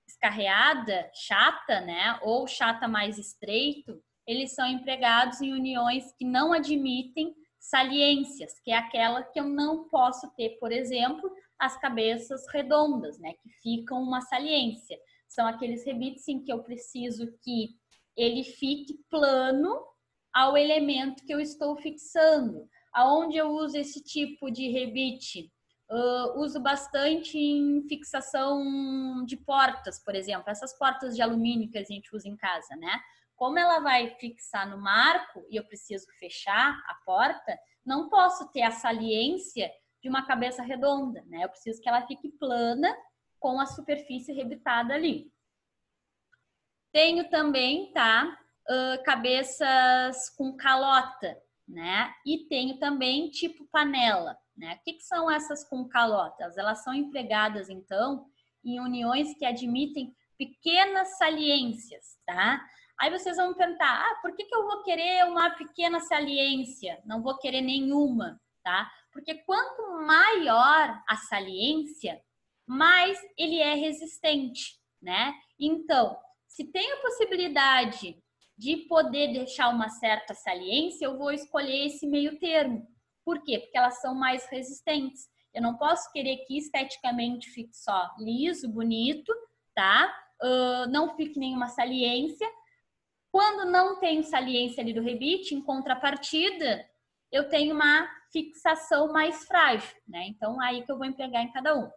Speaker 1: escarreada, chata, né, ou chata mais estreito, eles são empregados em uniões que não admitem saliências, que é aquela que eu não posso ter, por exemplo, as cabeças redondas, né, que ficam uma saliência. São aqueles rebites em que eu preciso que ele fique plano ao elemento que eu estou fixando. Aonde eu uso esse tipo de rebite? Uso bastante em fixação de portas, por exemplo. Essas portas de alumínio que a gente usa em casa, né? Como ela vai fixar no marco e eu preciso fechar a porta, não posso ter a saliência de uma cabeça redonda, né? Eu preciso que ela fique plana com a superfície rebitada ali. Tenho também, tá? Cabeças com calota, né? E tenho também tipo panela, né? O que são essas com calotas? Elas são empregadas, então, em uniões que admitem pequenas saliências, tá? Aí vocês vão me perguntar, por que eu vou querer uma pequena saliência? Não vou querer nenhuma, tá? Porque quanto maior a saliência, mais ele é resistente, né? Então, se tem a possibilidade de poder deixar uma certa saliência, eu vou escolher esse meio termo. Por quê? Porque elas são mais resistentes. Eu não posso querer que esteticamente fique só liso, bonito, tá? Não fique nenhuma saliência. Quando não tenho saliência ali do rebite, em contrapartida, eu tenho uma fixação mais frágil, né? Então, aí que eu vou empregar em cada um.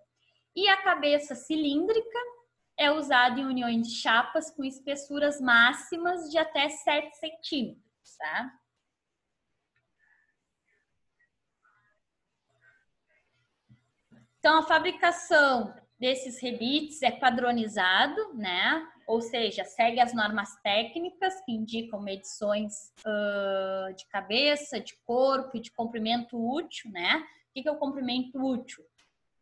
Speaker 1: E a cabeça cilíndrica é usado em uniões de chapas com espessuras máximas de até 7 centímetros, tá? Então, a fabricação desses rebites é padronizado, né? Ou seja, segue as normas técnicas que indicam medições de cabeça, de corpo e de comprimento útil, né? O que é o comprimento útil?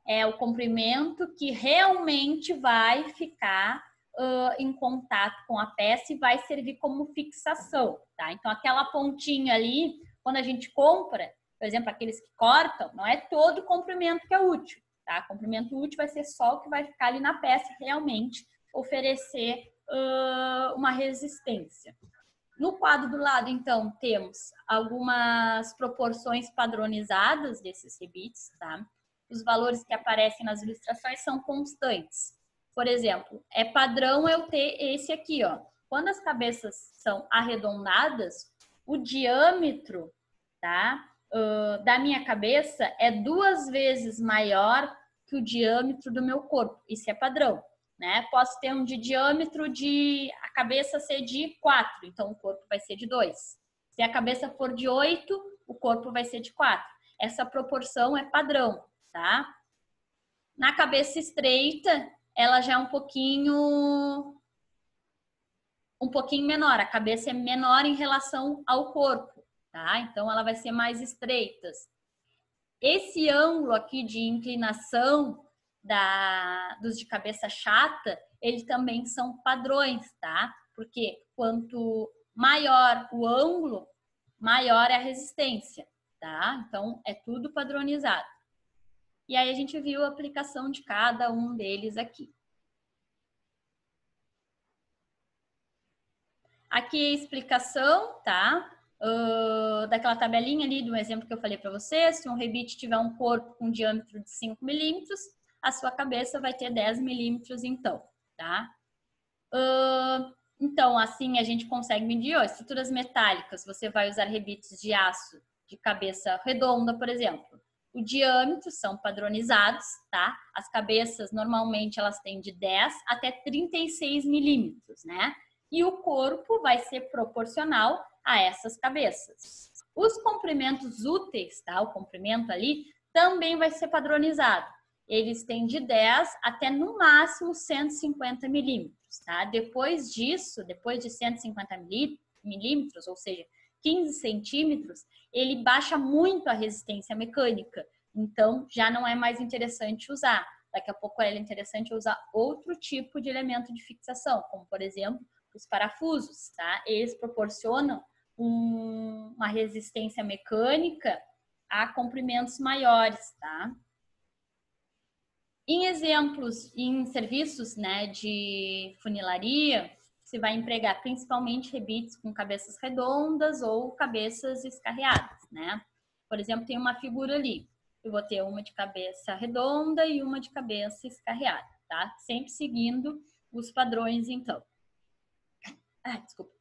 Speaker 1: É o comprimento que realmente vai ficar em contato com a peça e vai servir como fixação, tá? Então, aquela pontinha ali, quando a gente compra, por exemplo, aqueles que cortam, não é todo o comprimento que é útil, tá? Comprimento útil vai ser só o que vai ficar ali na peça e realmente oferecer uma resistência. No quadro do lado, então, temos algumas proporções padronizadas desses rebites, tá? Os valores que aparecem nas ilustrações são constantes. Por exemplo, é padrão eu ter esse aqui, ó. Quando as cabeças são arredondadas, o diâmetro, tá, da minha cabeça é 2 vezes maior que o diâmetro do meu corpo. Isso é padrão, né? Posso ter um de diâmetro de a cabeça ser de 4, então o corpo vai ser de 2. Se a cabeça for de 8, o corpo vai ser de 4. Essa proporção é padrão, tá? Na cabeça estreita, ela já é um pouquinho menor. A cabeça é menor em relação ao corpo, tá? Então, ela vai ser mais estreita. Esse ângulo aqui de inclinação dos de cabeça chata, eles também são padrões, tá? Porque quanto maior o ângulo, maior é a resistência, tá? Então, é tudo padronizado. E aí a gente viu a aplicação de cada um deles aqui. Aqui a explicação, tá? Daquela tabelinha ali, do exemplo que eu falei para vocês. Se um rebite tiver um corpo com diâmetro de 5 milímetros, a sua cabeça vai ter 10 milímetros, então, tá? Então, assim a gente consegue medir, ó, estruturas metálicas. Você vai usar rebites de aço de cabeça redonda, por exemplo. O diâmetro são padronizados, tá? As cabeças, normalmente, elas têm de 10 até 36 milímetros, né? E o corpo vai ser proporcional a essas cabeças. Os comprimentos úteis, tá? O comprimento ali também vai ser padronizado. Eles têm de 10 até no máximo 150 milímetros, tá? Depois disso, depois de 150 milímetros, ou seja, 15 centímetros, ele baixa muito a resistência mecânica. Então, já não é mais interessante usar. Daqui a pouco é interessante usar outro tipo de elemento de fixação, como, por exemplo, os parafusos, tá? Eles proporcionam uma resistência mecânica a comprimentos maiores, tá? Em exemplos, em serviços, né, de funilaria, se vai empregar principalmente rebites com cabeças redondas ou cabeças escarreadas, né? Por exemplo, tem uma figura ali. Eu vou ter uma de cabeça redonda e uma de cabeça escarreada, tá? Sempre seguindo os padrões, então. Desculpa.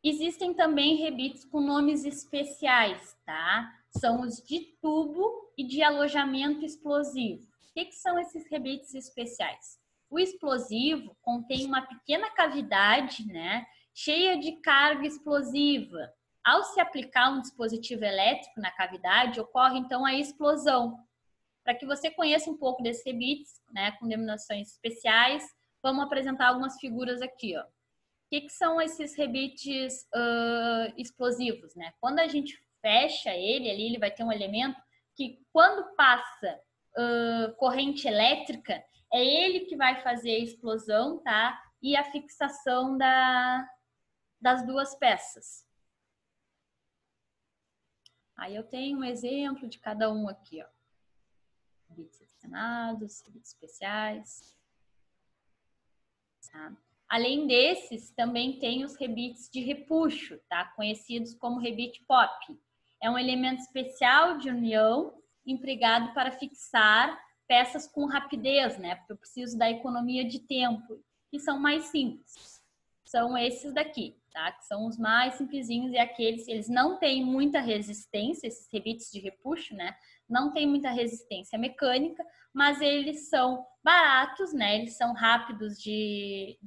Speaker 1: Existem também rebites com nomes especiais, tá? São os de tubo e de alojamento explosivo. O que são esses rebites especiais? O explosivo contém uma pequena cavidade, né, cheia de carga explosiva. Ao se aplicar um dispositivo elétrico na cavidade, ocorre então a explosão. Para que você conheça um pouco desses rebites, né, com denominações especiais, vamos apresentar algumas figuras aqui, ó. O que são esses rebites explosivos, né? Quando a gente fecha ele ali, ele vai ter um elemento que, quando passa corrente elétrica, é ele que vai fazer a explosão, tá? E a fixação das duas peças. Aí eu tenho um exemplo de cada um aqui, ó. Rebites adicionados, rebites especiais. Tá? Além desses, também tem os rebites de repuxo, tá? Conhecidos como rebite pop. É um elemento especial de união empregado para fixar peças com rapidez, né? Porque eu preciso da economia de tempo, que são mais simples. São esses daqui, tá? Que são os mais simplesinhos e aqueles, eles não têm muita resistência, esses rebites de repuxo, né? Não tem muita resistência mecânica, mas eles são baratos, né? Eles são rápidos de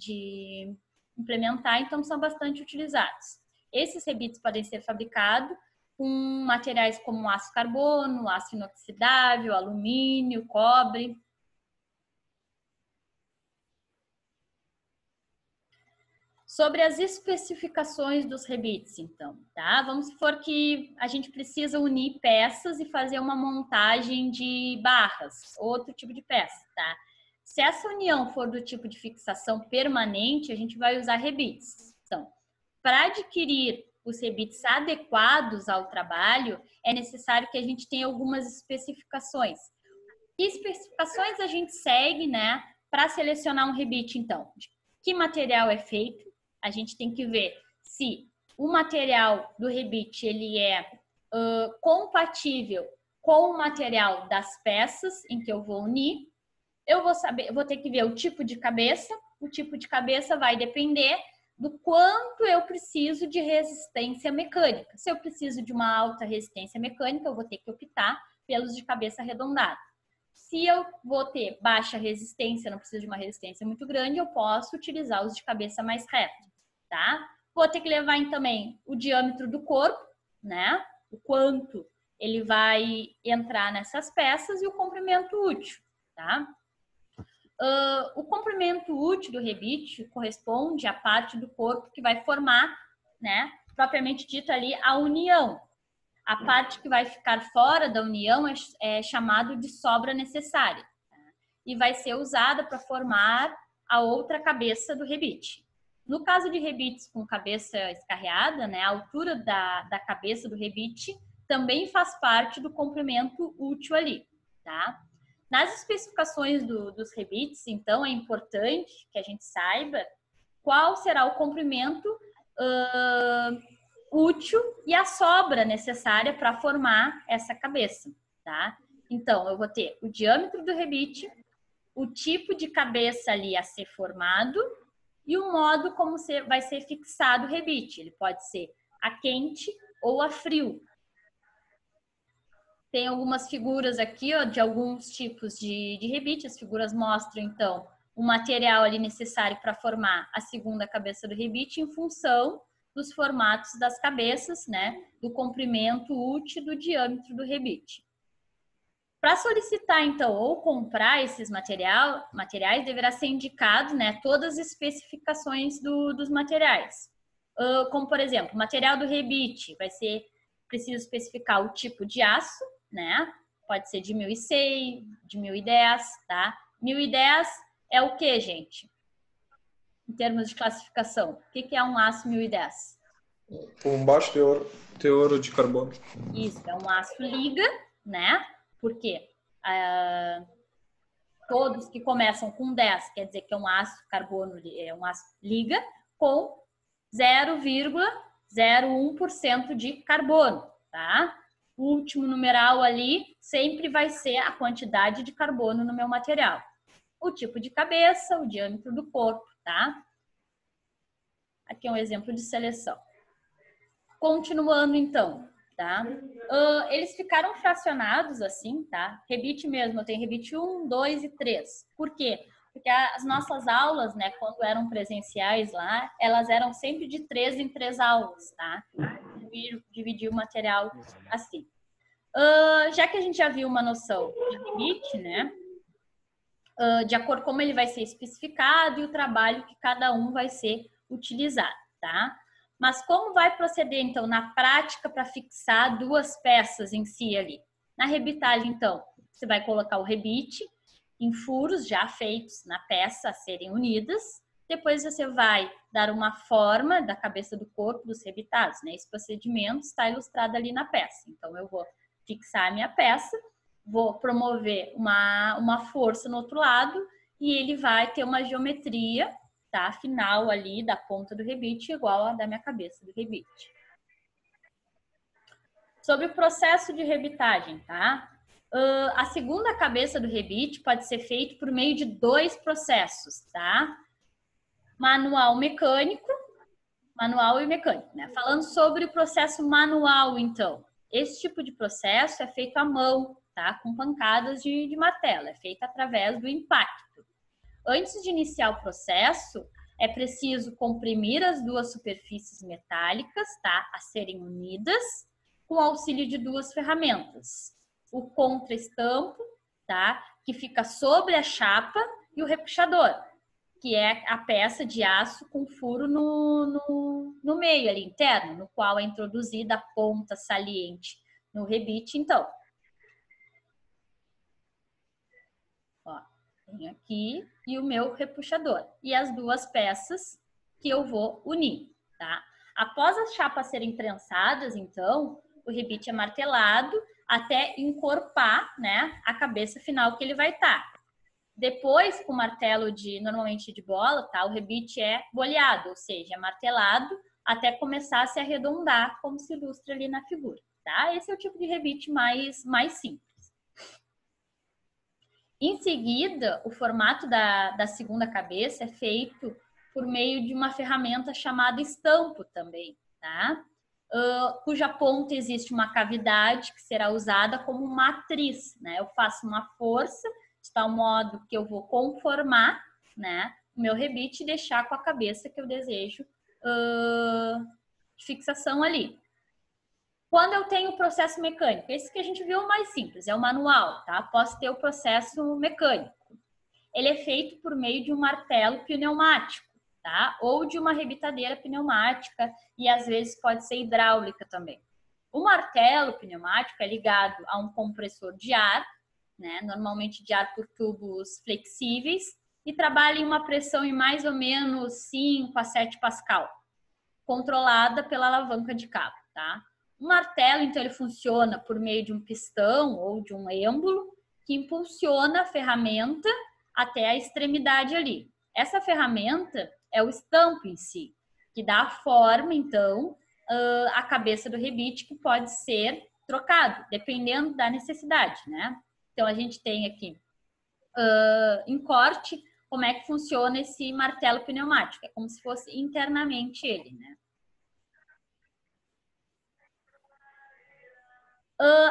Speaker 1: implementar, então são bastante utilizados. Esses rebites podem ser fabricados com materiais como aço carbono, aço inoxidável, alumínio, cobre. Sobre as especificações dos rebites, então, tá? Vamos supor que a gente precisa unir peças e fazer uma montagem de barras, outro tipo de peça, tá? Se essa união for do tipo de fixação permanente, a gente vai usar rebites. Então, para adquirir os rebites adequados ao trabalho, é necessário que a gente tenha algumas especificações. Que especificações a gente segue, né, para selecionar um rebite, então? De que material é feito? A gente tem que ver se o material do rebite ele é compatível com o material das peças em que eu vou unir. Eu vou ter que ver o tipo de cabeça. O tipo de cabeça vai depender do quanto eu preciso de resistência mecânica. Se eu preciso de uma alta resistência mecânica, eu vou ter que optar pelos de cabeça arredondada. Se eu vou ter baixa resistência, não preciso de uma resistência muito grande, eu posso utilizar os de cabeça mais reta, tá? Vou ter que levar em também o diâmetro do corpo, né? O quanto ele vai entrar nessas peças e o comprimento útil, tá? O comprimento útil do rebite corresponde à parte do corpo que vai formar, né? Propriamente dito ali, a união. A parte que vai ficar fora da união é chamado de sobra necessária, tá? E vai ser usada para formar a outra cabeça do rebite. No caso de rebites com cabeça escarreada, né, a altura da cabeça do rebite também faz parte do comprimento útil ali, tá? Nas especificações dos rebites, então, é importante que a gente saiba qual será o comprimento útil e a sobra necessária para formar essa cabeça, tá? Então, eu vou ter o diâmetro do rebite, o tipo de cabeça ali a ser formado e o modo como vai ser fixado o rebite. Ele pode ser a quente ou a frio. Tem algumas figuras aqui, ó, de alguns tipos de rebite. As figuras mostram, então, o material ali necessário para formar a segunda cabeça do rebite em função dos formatos das cabeças, né? Do comprimento útil e do diâmetro do rebite. Para solicitar, então, ou comprar esses materiais, deverá ser indicado, né, todas as especificações dos materiais. Como, por exemplo, o material do rebite vai ser preciso especificar o tipo de aço, né? Pode ser de 1006, de 1010, tá? 1010 é o que, gente? Em termos de classificação, o que é um aço 1010?
Speaker 3: Com baixo teor de carbono.
Speaker 1: Isso, é um aço liga, né? Porque todos que começam com 10 quer dizer que é um aço carbono, é um aço liga com 0,01% de carbono, tá? O último numeral ali sempre vai ser a quantidade de carbono no meu material. O tipo de cabeça, o diâmetro do corpo, tá? Aqui é um exemplo de seleção. Continuando, então, tá? Eles ficaram fracionados assim, tá? Rebite mesmo, eu tenho rebite 1, 2 e 3. Por quê? Porque as nossas aulas, né, quando eram presenciais lá, elas eram sempre de 3 em 3 aulas, tá? Dividir o material assim. Já que a gente já viu uma noção de rebite, né? De acordo com como ele vai ser especificado e o trabalho que cada um vai ser utilizado, tá? Mas como vai proceder, então, na prática para fixar duas peças em si ali? Na rebitagem, então, você vai colocar o rebite em furos já feitos na peça a serem unidas. Depois você vai dar uma forma da cabeça do corpo dos rebitados, né? Esse procedimento está ilustrado ali na peça. Então, eu vou fixar a minha peça, vou promover uma força no outro lado e ele vai ter uma geometria, tá, final ali da ponta do rebite igual a da minha cabeça do rebite. Sobre o processo de rebitagem, tá? A segunda cabeça do rebite pode ser feito por meio de 2 processos, tá? Manual e mecânico, né? Falando sobre o processo manual, então, esse tipo de processo é feito à mão, tá? Com pancadas de martelo, é feito através do impacto. Antes de iniciar o processo, é preciso comprimir as duas superfícies metálicas, tá? A serem unidas com o auxílio de 2 ferramentas. O contra-estampo, tá? Que fica sobre a chapa, e o repuxador, que é a peça de aço com furo no meio ali, interno, no qual é introduzida a ponta saliente no rebite, então. Ó, tem aqui e o meu repuxador. E as 2 peças que eu vou unir, tá? Após as chapas serem prensadas, então, o rebite é martelado até encorpar, né, a cabeça final que ele vai estar. Depois, com o martelo normalmente de bola, tá? O rebite é boleado, ou seja, é martelado até começar a se arredondar, como se ilustra ali na figura, tá? Esse é o tipo de rebite mais simples. Em seguida, o formato da segunda cabeça é feito por meio de uma ferramenta chamada estampo também, tá? Cuja ponta existe uma cavidade que será usada como matriz, né? Eu faço uma força de tal modo que eu vou conformar, né, o meu rebite e deixar com a cabeça que eu desejo de fixação ali. Quando eu tenho o processo mecânico, esse que a gente viu mais simples, é o manual, tá? Posso ter o processo mecânico. Ele é feito por meio de um martelo pneumático, tá? Ou de uma rebitadeira pneumática e às vezes pode ser hidráulica também. O martelo pneumático é ligado a um compressor de ar, né? Normalmente de ar por tubos flexíveis e trabalha em uma pressão em mais ou menos 5 a 7 pascal, controlada pela alavanca de cabo, tá? O martelo, então, ele funciona por meio de um pistão ou de um êmbolo que impulsiona a ferramenta até a extremidade ali. Essa ferramenta é o estampo em si, que dá a forma, então, à cabeça do rebite, que pode ser trocado, dependendo da necessidade, né? Então, a gente tem aqui, em corte, como é que funciona esse martelo pneumático. É como se fosse internamente ele, né?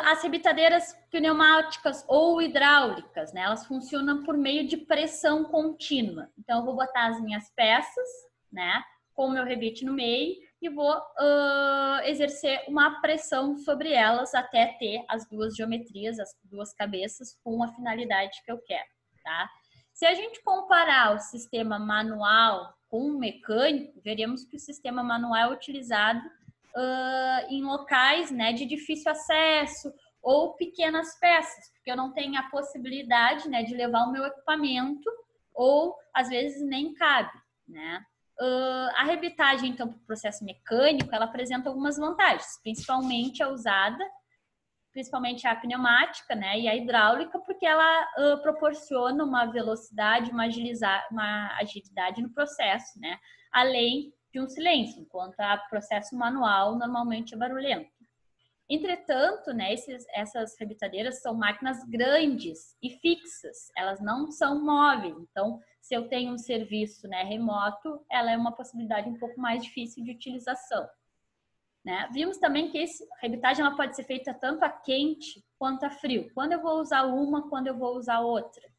Speaker 1: As rebitadeiras pneumáticas ou hidráulicas, né? Elas funcionam por meio de pressão contínua. Então, eu vou botar as minhas peças, né? Com o meu rebite no meio e vou exercer uma pressão sobre elas até ter as duas geometrias, as duas cabeças com a finalidade que eu quero, tá? Se a gente comparar o sistema manual com o mecânico, veremos que o sistema manual é utilizado em locais, né, de difícil acesso ou pequenas peças, porque eu não tenho a possibilidade, né, de levar o meu equipamento ou às vezes nem cabe, né? A rebitagem, então, para o processo mecânico, ela apresenta algumas vantagens, principalmente principalmente a pneumática, né, e a hidráulica, porque ela proporciona uma velocidade, uma agilidade no processo, né, além de um silêncio, enquanto o processo manual normalmente é barulhento. Entretanto, né, essas rebitadeiras são máquinas grandes e fixas, elas não são móveis. Então, se eu tenho um serviço, né, remoto, ela é uma possibilidade um pouco mais difícil de utilização, né? Vimos também que a rebitagem ela pode ser feita tanto a quente quanto a frio. Quando eu vou usar uma, quando eu vou usar outra.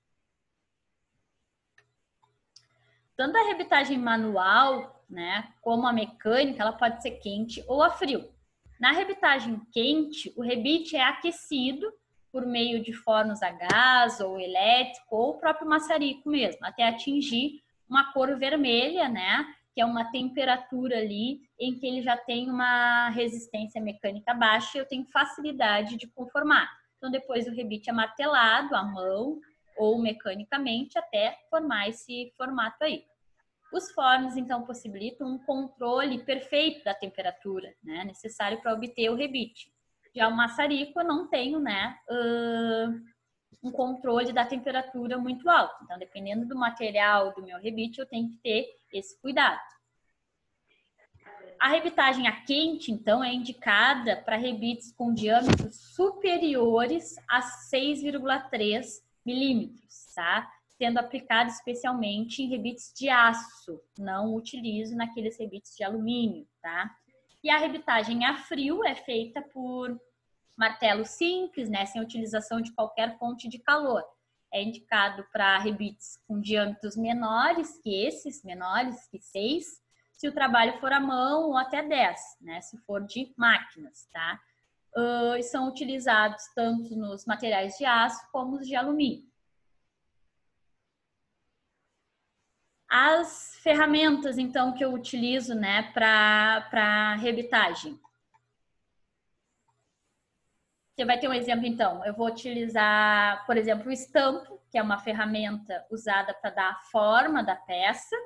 Speaker 1: Tanto a rebitagem manual, né, como a mecânica, ela pode ser quente ou a frio. Na rebitagem quente, o rebite é aquecido por meio de fornos a gás ou elétrico ou o próprio maçarico mesmo, até atingir uma cor vermelha, né, que é uma temperatura ali em que ele já tem uma resistência mecânica baixa e eu tenho facilidade de conformar. Então, depois o rebite é martelado à mão ou mecanicamente até formar esse formato aí. Os fornos, então, possibilitam um controle perfeito da temperatura, né, necessário para obter o rebite. Já o maçarico, eu não tenho, né, um controle da temperatura muito alto. Então, dependendo do material do meu rebite, eu tenho que ter esse cuidado. A rebitagem a quente, então, é indicada para rebites com diâmetros superiores a 6,3 milímetros, tá? Sendo aplicado especialmente em rebites de aço, não utilizo naqueles rebites de alumínio, tá? E a rebitagem a frio é feita por martelo simples, né, sem utilização de qualquer fonte de calor. É indicado para rebites com diâmetros menores que esses, menores que 6, se o trabalho for à mão ou até 10, né, se for de máquinas, tá? E são utilizados tanto nos materiais de aço como os de alumínio. As ferramentas, então, que eu utilizo, né, para rebitagem. Você vai ter um exemplo, então. Eu vou utilizar, por exemplo, o estampo, que é uma ferramenta usada para dar a forma da peça.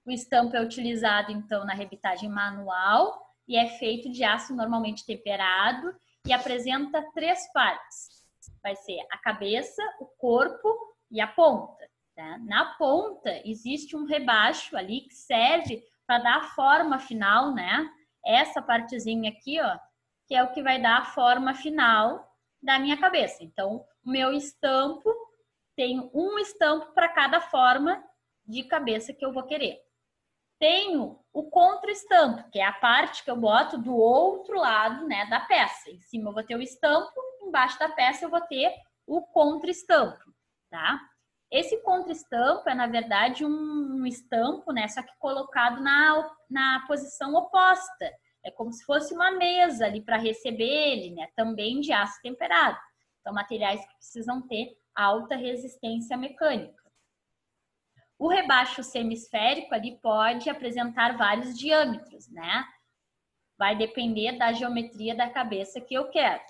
Speaker 1: O estampo é utilizado, então, na rebitagem manual e é feito de aço normalmente temperado e apresenta 3 partes. Vai ser a cabeça, o corpo e a ponta. Tá? Na ponta, existe um rebaixo ali que serve para dar a forma final, né? Essa partezinha aqui, ó, que é o que vai dar a forma final da minha cabeça. Então, o meu estampo tem um estampo para cada forma de cabeça que eu vou querer. Tenho o contra-estampo, que é a parte que eu boto do outro lado, né, da peça. Em cima eu vou ter o estampo, embaixo da peça eu vou ter o contra-estampo, tá? Esse contra-estampo é, na verdade, um estampo, né, só que colocado na posição oposta. É como se fosse uma mesa ali para receber ele, né, também de aço temperado. São materiais que precisam ter alta resistência mecânica. O rebaixo semisférico ali pode apresentar vários diâmetros, né? Vai depender da geometria da cabeça que eu quero.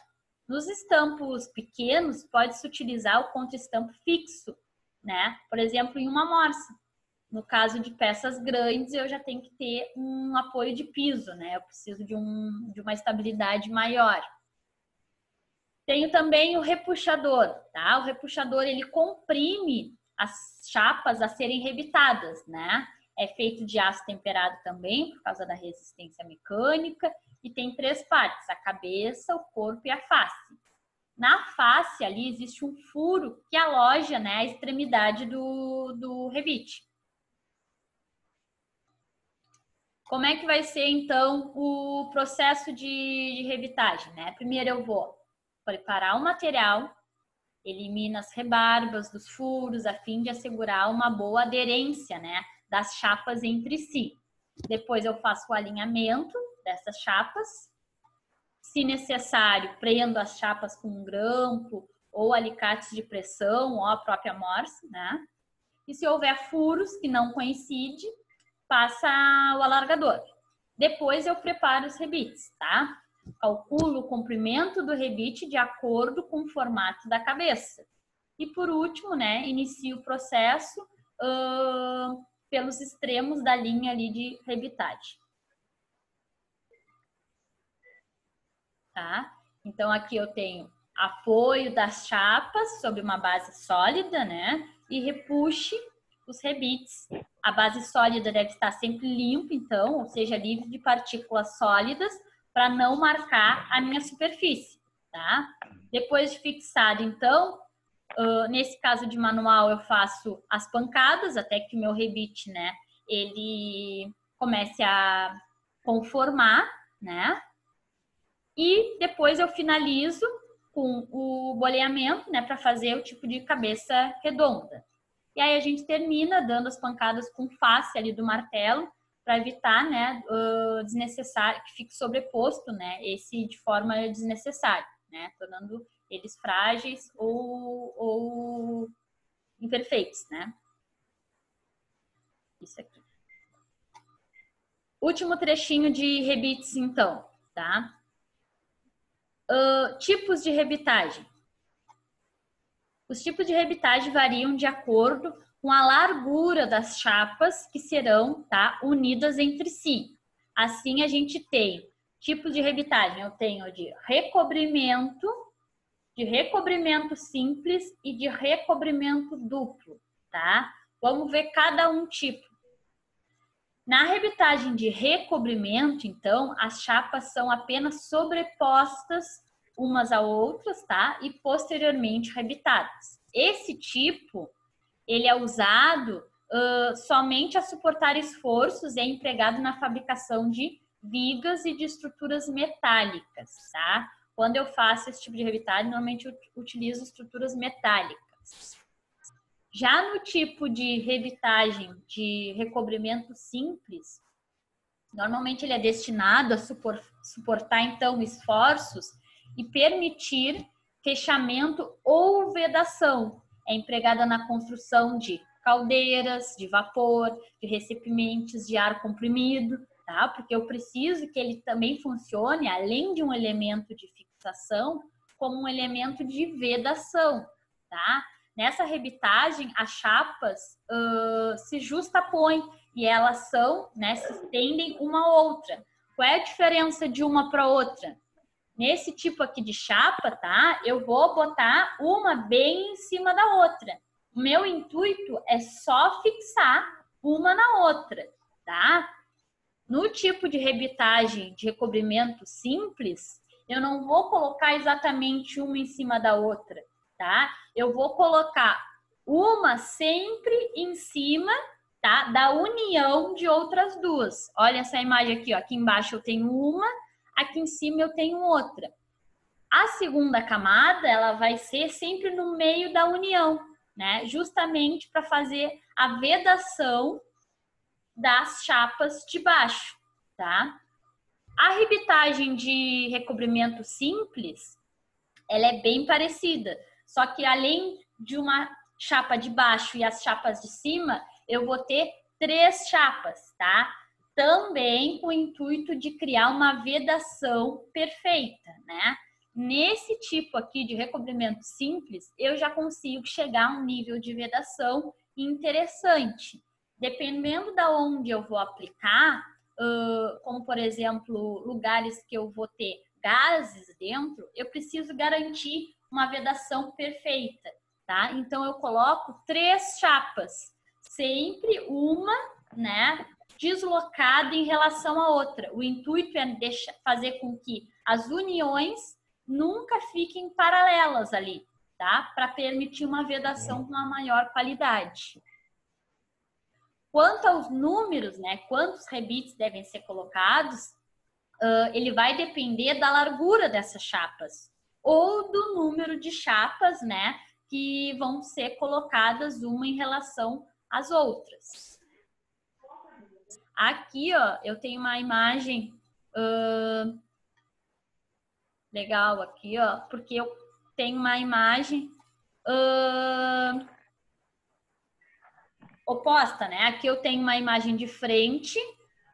Speaker 1: Nos estampos pequenos, pode-se utilizar o contra-estampo fixo, né? Por exemplo, em uma morsa. No caso de peças grandes, eu já tenho que ter um apoio de piso, né? Eu preciso de uma estabilidade maior. Tenho também o repuxador, tá? O repuxador, ele comprime as chapas a serem rebitadas, né? É feito de aço temperado também, por causa da resistência mecânica, e tem 3 partes, a cabeça, o corpo e a face. Na face ali existe um furo que aloja, né, a extremidade do rebite. Como é que vai ser, então, o processo de rebitagem, né? Primeiro eu vou preparar o material, elimina as rebarbas dos furos a fim de assegurar uma boa aderência, né, das chapas entre si. Depois eu faço o alinhamento dessas chapas. Se necessário, prendo as chapas com um grampo ou alicates de pressão ou a própria morse, né? E se houver furos que não coincide, passa o alargador. Depois eu preparo os rebites, tá? Calculo o comprimento do rebite de acordo com o formato da cabeça. E por último, né, inicio o processo pelos extremos da linha ali de rebitagem. Tá? Então aqui eu tenho apoio das chapas sobre uma base sólida, né? E repuxe os rebites. A base sólida deve estar sempre limpa, então, ou seja, livre de partículas sólidas, para não marcar a minha superfície, tá? Depois de fixado, então, nesse caso de manual, eu faço as pancadas até que o meu rebite, né, ele comece a conformar, né? E depois eu finalizo com o boleamento, né, para fazer o tipo de cabeça redonda. E aí a gente termina dando as pancadas com face ali do martelo para evitar, né, desnecessário, que fique sobreposto, né, esse de forma desnecessária, né, tornando eles frágeis ou imperfeitos, né. Isso aqui. Último trechinho de rebites, então, tá? Tipos de rebitagem. Os tipos de rebitagem variam de acordo com a largura das chapas que serão, tá, unidas entre si. Assim, a gente tem tipos de rebitagem. Eu tenho de recobrimento simples e de recobrimento duplo, tá? Vamos ver cada um tipo. Na rebitagem de recobrimento, então, as chapas são apenas sobrepostas umas a outras, tá? E posteriormente rebitadas. Esse tipo, ele é usado somente a suportar esforços e é empregado na fabricação de vigas e de estruturas metálicas, tá? Quando eu faço esse tipo de rebitagem, normalmente eu utilizo estruturas metálicas. Já no tipo de rebitagem de recobrimento simples, normalmente ele é destinado a suportar, então, esforços e permitir fechamento ou vedação. É empregada na construção de caldeiras, de vapor, de recipientes de ar comprimido, tá? Porque eu preciso que ele também funcione, além de um elemento de fixação, como um elemento de vedação, tá? Nessa rebitagem, as chapas se justapõem e elas são, né, se estendem uma à outra. Qual é a diferença de uma para outra? Nesse tipo aqui de chapa, tá? Eu vou botar uma bem em cima da outra. O meu intuito é só fixar uma na outra, tá? No tipo de rebitagem de recobrimento simples, eu não vou colocar exatamente uma em cima da outra, tá? Eu vou colocar uma sempre em cima, tá, da união de outras duas. Olha essa imagem aqui, ó. Aqui embaixo eu tenho uma, aqui em cima eu tenho outra. A segunda camada, ela vai ser sempre no meio da união, né? Justamente para fazer a vedação das chapas de baixo, tá? A rebitagem de recobrimento simples, ela é bem parecida, só que além de uma chapa de baixo e as chapas de cima, eu vou ter 3 chapas, tá? Também com o intuito de criar uma vedação perfeita, né? Nesse tipo aqui de recobrimento simples, eu já consigo chegar a um nível de vedação interessante. Dependendo da onde eu vou aplicar, como por exemplo, lugares que eu vou ter gases dentro, eu preciso garantir uma vedação perfeita, tá? Então eu coloco 3 chapas, sempre uma, né, deslocada em relação à outra. O intuito é fazer com que as uniões nunca fiquem paralelas ali, tá? Para permitir uma vedação com uma maior qualidade. Quanto aos números, né, quantos rebites devem ser colocados, ele vai depender da largura dessas chapas ou do número de chapas, né, que vão ser colocadas uma em relação às outras. Aqui, ó, eu tenho uma imagem legal aqui, ó, porque eu tenho uma imagem oposta, né? Aqui eu tenho uma imagem de frente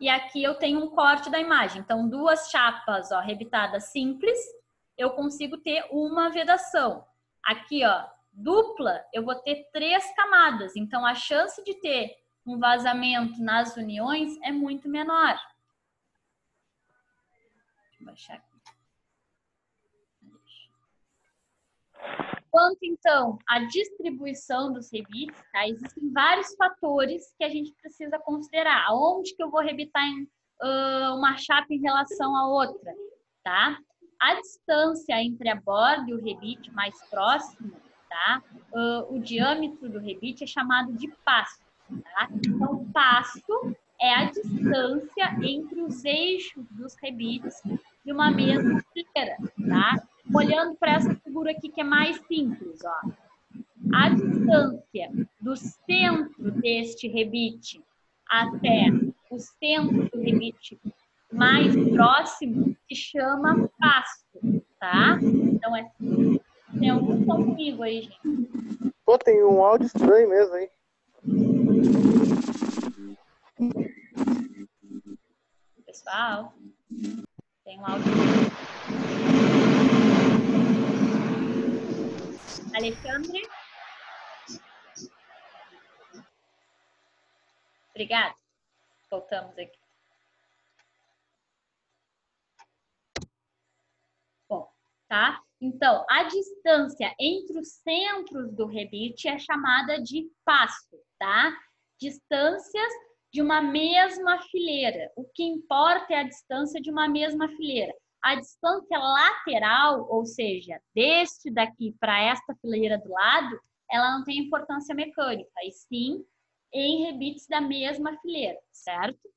Speaker 1: e aqui eu tenho um corte da imagem. Então, duas chapas, ó, rebitadas simples, eu consigo ter uma vedação. Aqui, ó, dupla, eu vou ter 3 camadas. Então, a chance de ter um vazamento nas uniões é muito menor. Deixa eu baixar aqui. Quanto, então, à distribuição dos rebites, tá? Existem vários fatores que a gente precisa considerar. Onde que eu vou rebitar uma chapa em relação à outra, tá? A distância entre a borda e o rebite mais próximo, tá? O diâmetro do rebite é chamado de passo, tá? Então, passo é a distância entre os eixos dos rebites de uma mesma fileira, tá? Olhando para essa figura aqui que é mais simples, ó. A distância do centro deste rebite até o centro do rebite mais próximo se chama passo, tá? Então, tem algum som comigo aí, gente?
Speaker 2: Pô, tem um áudio estranho mesmo aí.
Speaker 1: Pessoal, tem um áudio. Alexandre? Obrigada. Voltamos aqui. Bom, tá? Então, a distância entre os centros do rebite é chamada de passo, tá? Distâncias de uma mesma fileira. O que importa é a distância de uma mesma fileira. A distância lateral, ou seja, deste daqui para esta fileira do lado, ela não tem importância mecânica, e sim em rebites da mesma fileira, certo?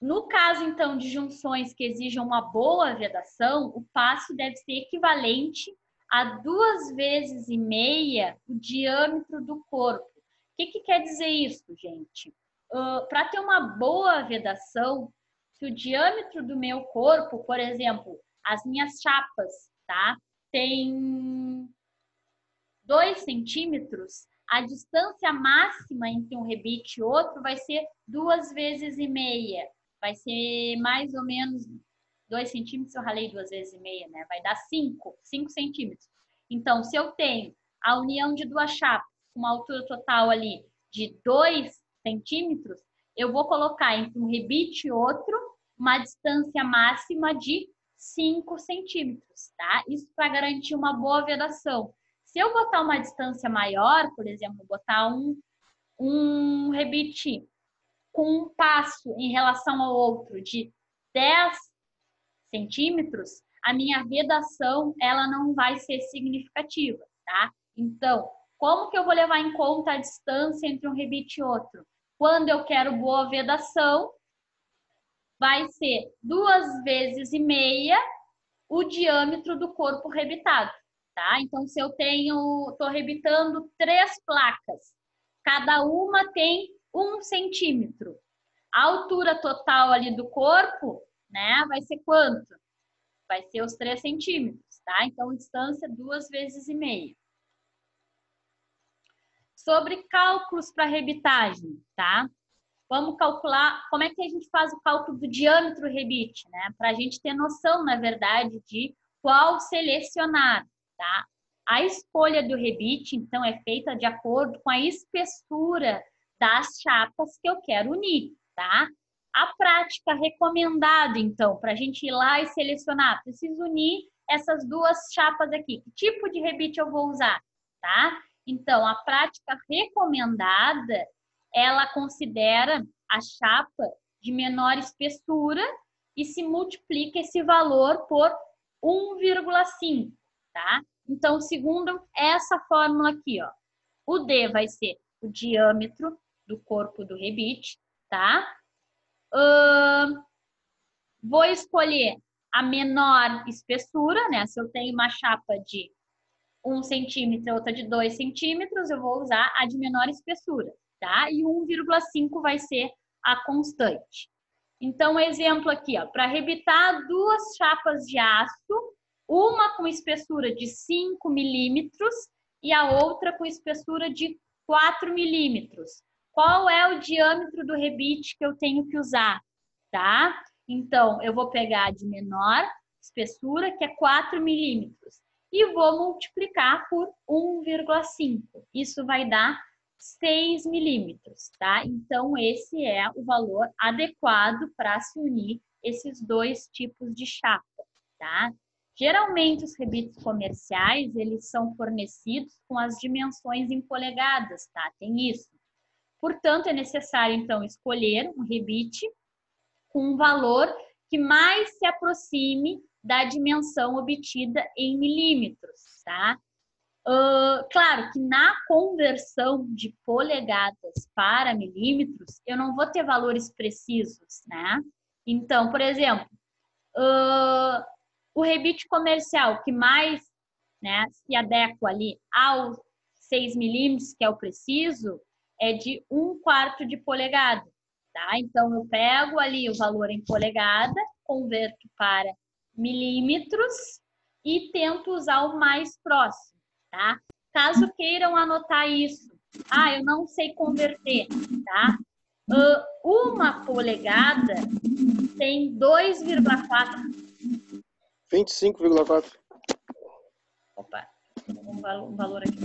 Speaker 1: No caso, então, de junções que exijam uma boa vedação, o passo deve ser equivalente a 2,5 vezes o diâmetro do corpo. O que quer dizer isso, gente? Para ter uma boa vedação, se o diâmetro do meu corpo, por exemplo, as minhas chapas, tá? Tem 2 centímetros, a distância máxima entre um rebite e outro vai ser 2,5 vezes. Vai ser mais ou menos 2 centímetros, eu ralei 2,5 vezes, né? Vai dar 5 centímetros. Então, se eu tenho a união de duas chapas com uma altura total ali de 2 centímetros, eu vou colocar entre um rebite e outro uma distância máxima de 5 centímetros, tá? Isso para garantir uma boa vedação. Se eu botar uma distância maior, por exemplo, botar um rebite com um passo em relação ao outro de 10 centímetros, a minha vedação ela não vai ser significativa, tá? Então, como que eu vou levar em conta a distância entre um rebite e outro? Quando eu quero boa vedação, vai ser 2,5 vezes o diâmetro do corpo rebitado, tá? Então, se eu tô rebitando 3 placas, cada uma tem 1 centímetro. A altura total ali do corpo, né, vai ser quanto? Vai ser os 3 centímetros, tá? Então, distância 2,5 vezes. Sobre cálculos para rebitagem, tá? Vamos calcular como é que a gente faz o cálculo do diâmetro rebite, né? Para a gente ter noção, na verdade, de qual selecionar, tá? A escolha do rebite, então, é feita de acordo com a espessura das chapas que eu quero unir, tá? A prática recomendada, então, para a gente ir lá e selecionar, preciso unir essas 2 chapas aqui. Que tipo de rebite eu vou usar, tá? Então, a prática recomendada, ela considera a chapa de menor espessura e se multiplica esse valor por 1,5, tá? Então, segundo essa fórmula aqui, ó, o D vai ser o diâmetro do corpo do rebite, tá? Vou escolher a menor espessura, né? Se eu tenho uma chapa de 1 centímetro e outra de 2 centímetros, eu vou usar a de menor espessura. tá? E 1,5 vai ser a constante. Então, exemplo aqui, ó, para rebitar 2 chapas de aço, uma com espessura de 5 milímetros e a outra com espessura de 4 milímetros. Qual é o diâmetro do rebite que eu tenho que usar, tá? Então, eu vou pegar a de menor espessura, que é 4 milímetros, e vou multiplicar por 1,5. Isso vai dar 6 milímetros, tá? Então, esse é o valor adequado para se unir esses 2 tipos de chapa, tá? Geralmente, os rebites comerciais, eles são fornecidos com as dimensões em polegadas, tá? Tem isso. Portanto, é necessário, então, escolher um rebite com um valor que mais se aproxime da dimensão obtida em milímetros, tá? Claro que na conversão de polegadas para milímetros, eu não vou ter valores precisos, né? Então, por exemplo, o rebite comercial que mais, né, se adequa ali aos 6 milímetros, que é o preciso, é de 1/4 de polegada, tá? Então, eu pego ali o valor em polegada, converto para milímetros e tento usar o mais próximo, tá? Caso queiram anotar isso, eu não sei converter, tá? Uma polegada tem 2,4.
Speaker 2: 25,4.
Speaker 1: Opa, tem algum valor aqui.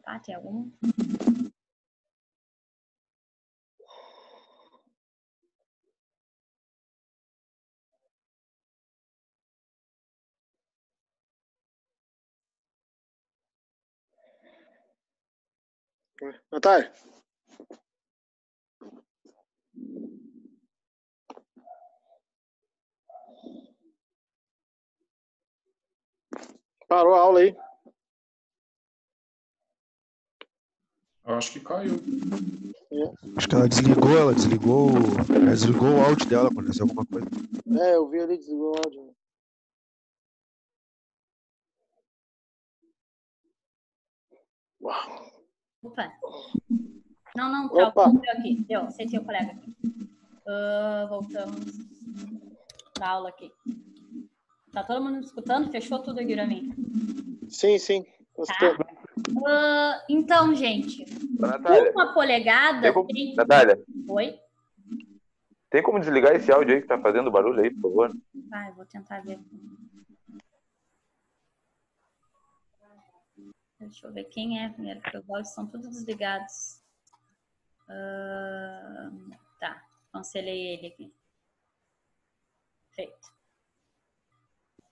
Speaker 1: Tá, tem algum?
Speaker 2: Natália? Parou a aula aí.
Speaker 3: Eu acho que caiu.
Speaker 5: Acho que ela desligou o áudio dela quando aconteceu alguma coisa.
Speaker 2: Eu vi ali, desligou o áudio.
Speaker 1: Opa. Não, tá. Deu aqui. Deu, sentei o colega aqui. Voltamos da aula aqui. Tá todo mundo me escutando? Fechou tudo aqui pra mim?
Speaker 2: Sim.
Speaker 1: Tá. Então, gente,
Speaker 6: Natália,
Speaker 1: uma polegada...
Speaker 6: Natália,
Speaker 1: Oi?
Speaker 6: tem como desligar esse áudio aí que tá fazendo barulho aí, por favor?
Speaker 1: Eu vou tentar ver. Deixa eu ver quem é primeiro, porque os áudios são todos desligados. Tá, cancelei ele aqui. Feito.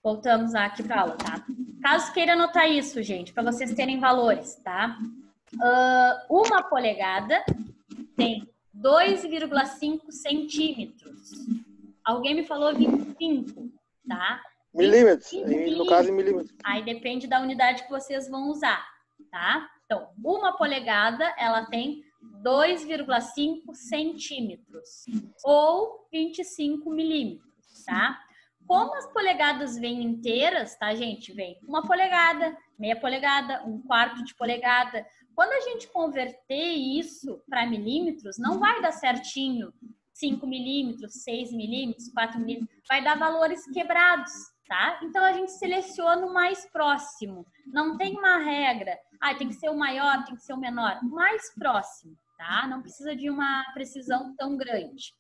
Speaker 1: Voltamos aqui para aula, tá? Caso queira anotar isso, gente, para vocês terem valores, tá? Uma polegada tem 2,5 centímetros. Alguém me falou 25, tá?
Speaker 2: Milímetros, no caso em milímetros.
Speaker 1: Aí depende da unidade que vocês vão usar, tá? Então, uma polegada, ela tem 2,5 centímetros ou 25 milímetros, tá? Como as polegadas vêm inteiras, tá, gente? Vem 1 polegada, meia polegada, 1/4 de polegada. Quando a gente converter isso para milímetros, não vai dar certinho 5 milímetros, 6 milímetros, 4 milímetros. Vai dar valores quebrados, tá? Então, a gente seleciona o mais próximo. Não tem uma regra. Tem que ser o maior, tem que ser o menor. O mais próximo, tá? Não precisa de uma precisão tão grande.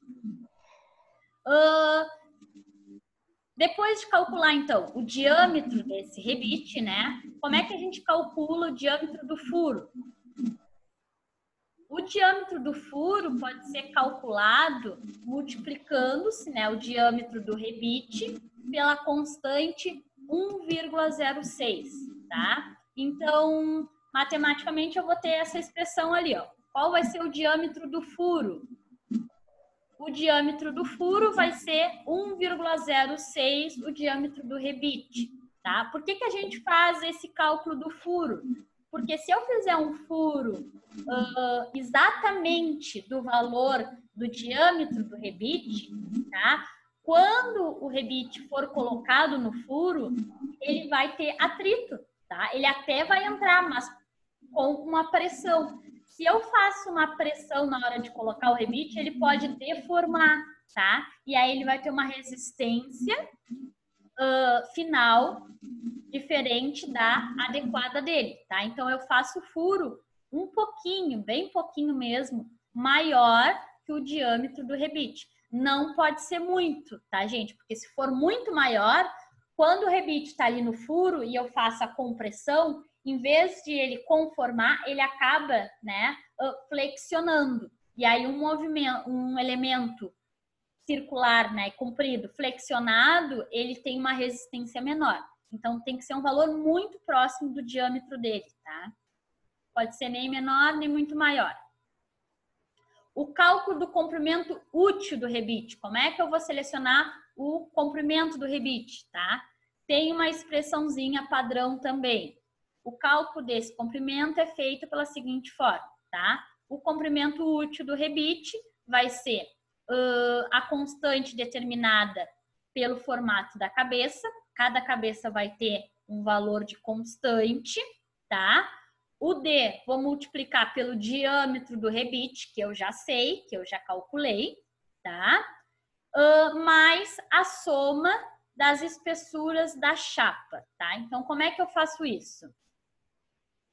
Speaker 1: Depois de calcular, então, o diâmetro desse rebite, né? Como é que a gente calcula o diâmetro do furo? O diâmetro do furo pode ser calculado multiplicando-se, né, o diâmetro do rebite pela constante 1,06, tá? Então, matematicamente, eu vou ter essa expressão ali, ó. Qual vai ser o diâmetro do furo? O diâmetro do furo vai ser 1,06 o diâmetro do rebite, tá? Por que a gente faz esse cálculo do furo? Porque se eu fizer um furo exatamente do valor do diâmetro do rebite, tá? Quando o rebite for colocado no furo, ele vai ter atrito, tá? Ele até vai entrar, mas com uma pressão. Se eu faço uma pressão na hora de colocar o rebite, ele pode deformar, tá? E aí ele vai ter uma resistência final diferente da adequada dele, tá? Então eu faço o furo um pouquinho, bem pouquinho mesmo, maior que o diâmetro do rebite. Não pode ser muito, tá, gente? Porque se for muito maior, quando o rebite está ali no furo e eu faço a compressão, em vez de ele conformar, ele acaba, né, flexionando. E aí um movimento, um elemento circular, né, comprido, flexionado, ele tem uma resistência menor. Então tem que ser um valor muito próximo do diâmetro dele, tá? Pode ser nem menor, nem muito maior. O cálculo do comprimento útil do rebite. Como é que eu vou selecionar o comprimento do rebite, tá? Tem uma expressãozinha padrão também. O cálculo desse comprimento é feito pela seguinte forma, tá? O comprimento útil do rebite vai ser a constante determinada pelo formato da cabeça. Cada cabeça vai ter um valor de constante, tá? O D, vou multiplicar pelo diâmetro do rebite, que eu já sei, que eu já calculei, tá? Mais a soma das espessuras da chapa, tá? Então, como é que eu faço isso?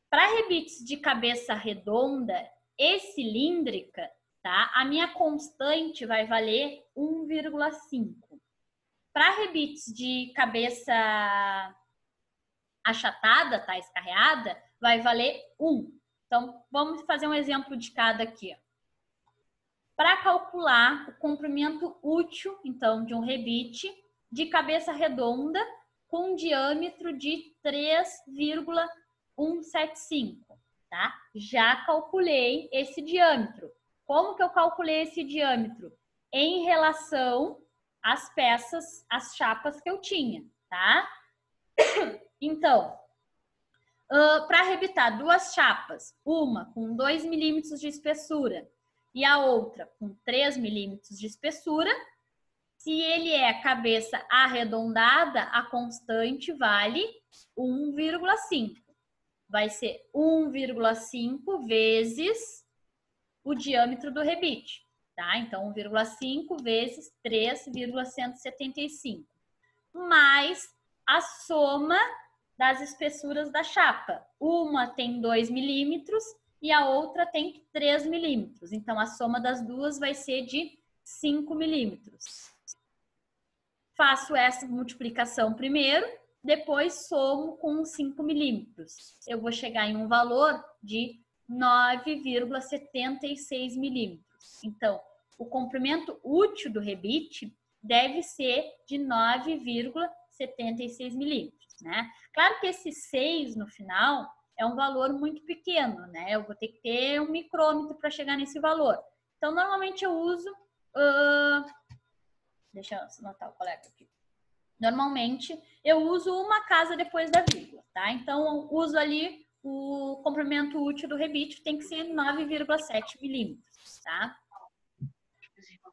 Speaker 1: Para rebites de cabeça redonda e cilíndrica, tá? A minha constante vai valer 1,5. Para rebites de cabeça achatada, tá? Escarreada, vai valer 1. Então, vamos fazer um exemplo de cada aqui. Para calcular o comprimento útil, então, de um rebite de cabeça redonda com um diâmetro de 3,175, tá? Já calculei esse diâmetro. Como que eu calculei esse diâmetro? Em relação às peças, às chapas que eu tinha, tá? Então, para rebitar duas chapas, uma com 2 milímetros de espessura e a outra com 3 milímetros de espessura, se ele é cabeça arredondada, a constante vale 1,5. Vai ser 1,5 vezes o diâmetro do rebite, tá? Então, 1,5 vezes 3,175. Mais a soma das espessuras da chapa. Uma tem 2 milímetros e a outra tem 3 milímetros. Então, a soma das duas vai ser de 5 milímetros. Faço essa multiplicação primeiro, depois somo com 5 milímetros. Eu vou chegar em um valor de 9,76 milímetros. Então, o comprimento útil do rebite deve ser de 9,76 milímetros, né? Claro que esse 6 no final é um valor muito pequeno, né? Eu vou ter que ter um micrômetro para chegar nesse valor. Então, normalmente eu uso... Deixa eu anotar o colega aqui. Normalmente, eu uso uma casa depois da vírgula, tá? Então, eu uso ali o comprimento útil do rebite, tem que ser 9,7 milímetros, tá?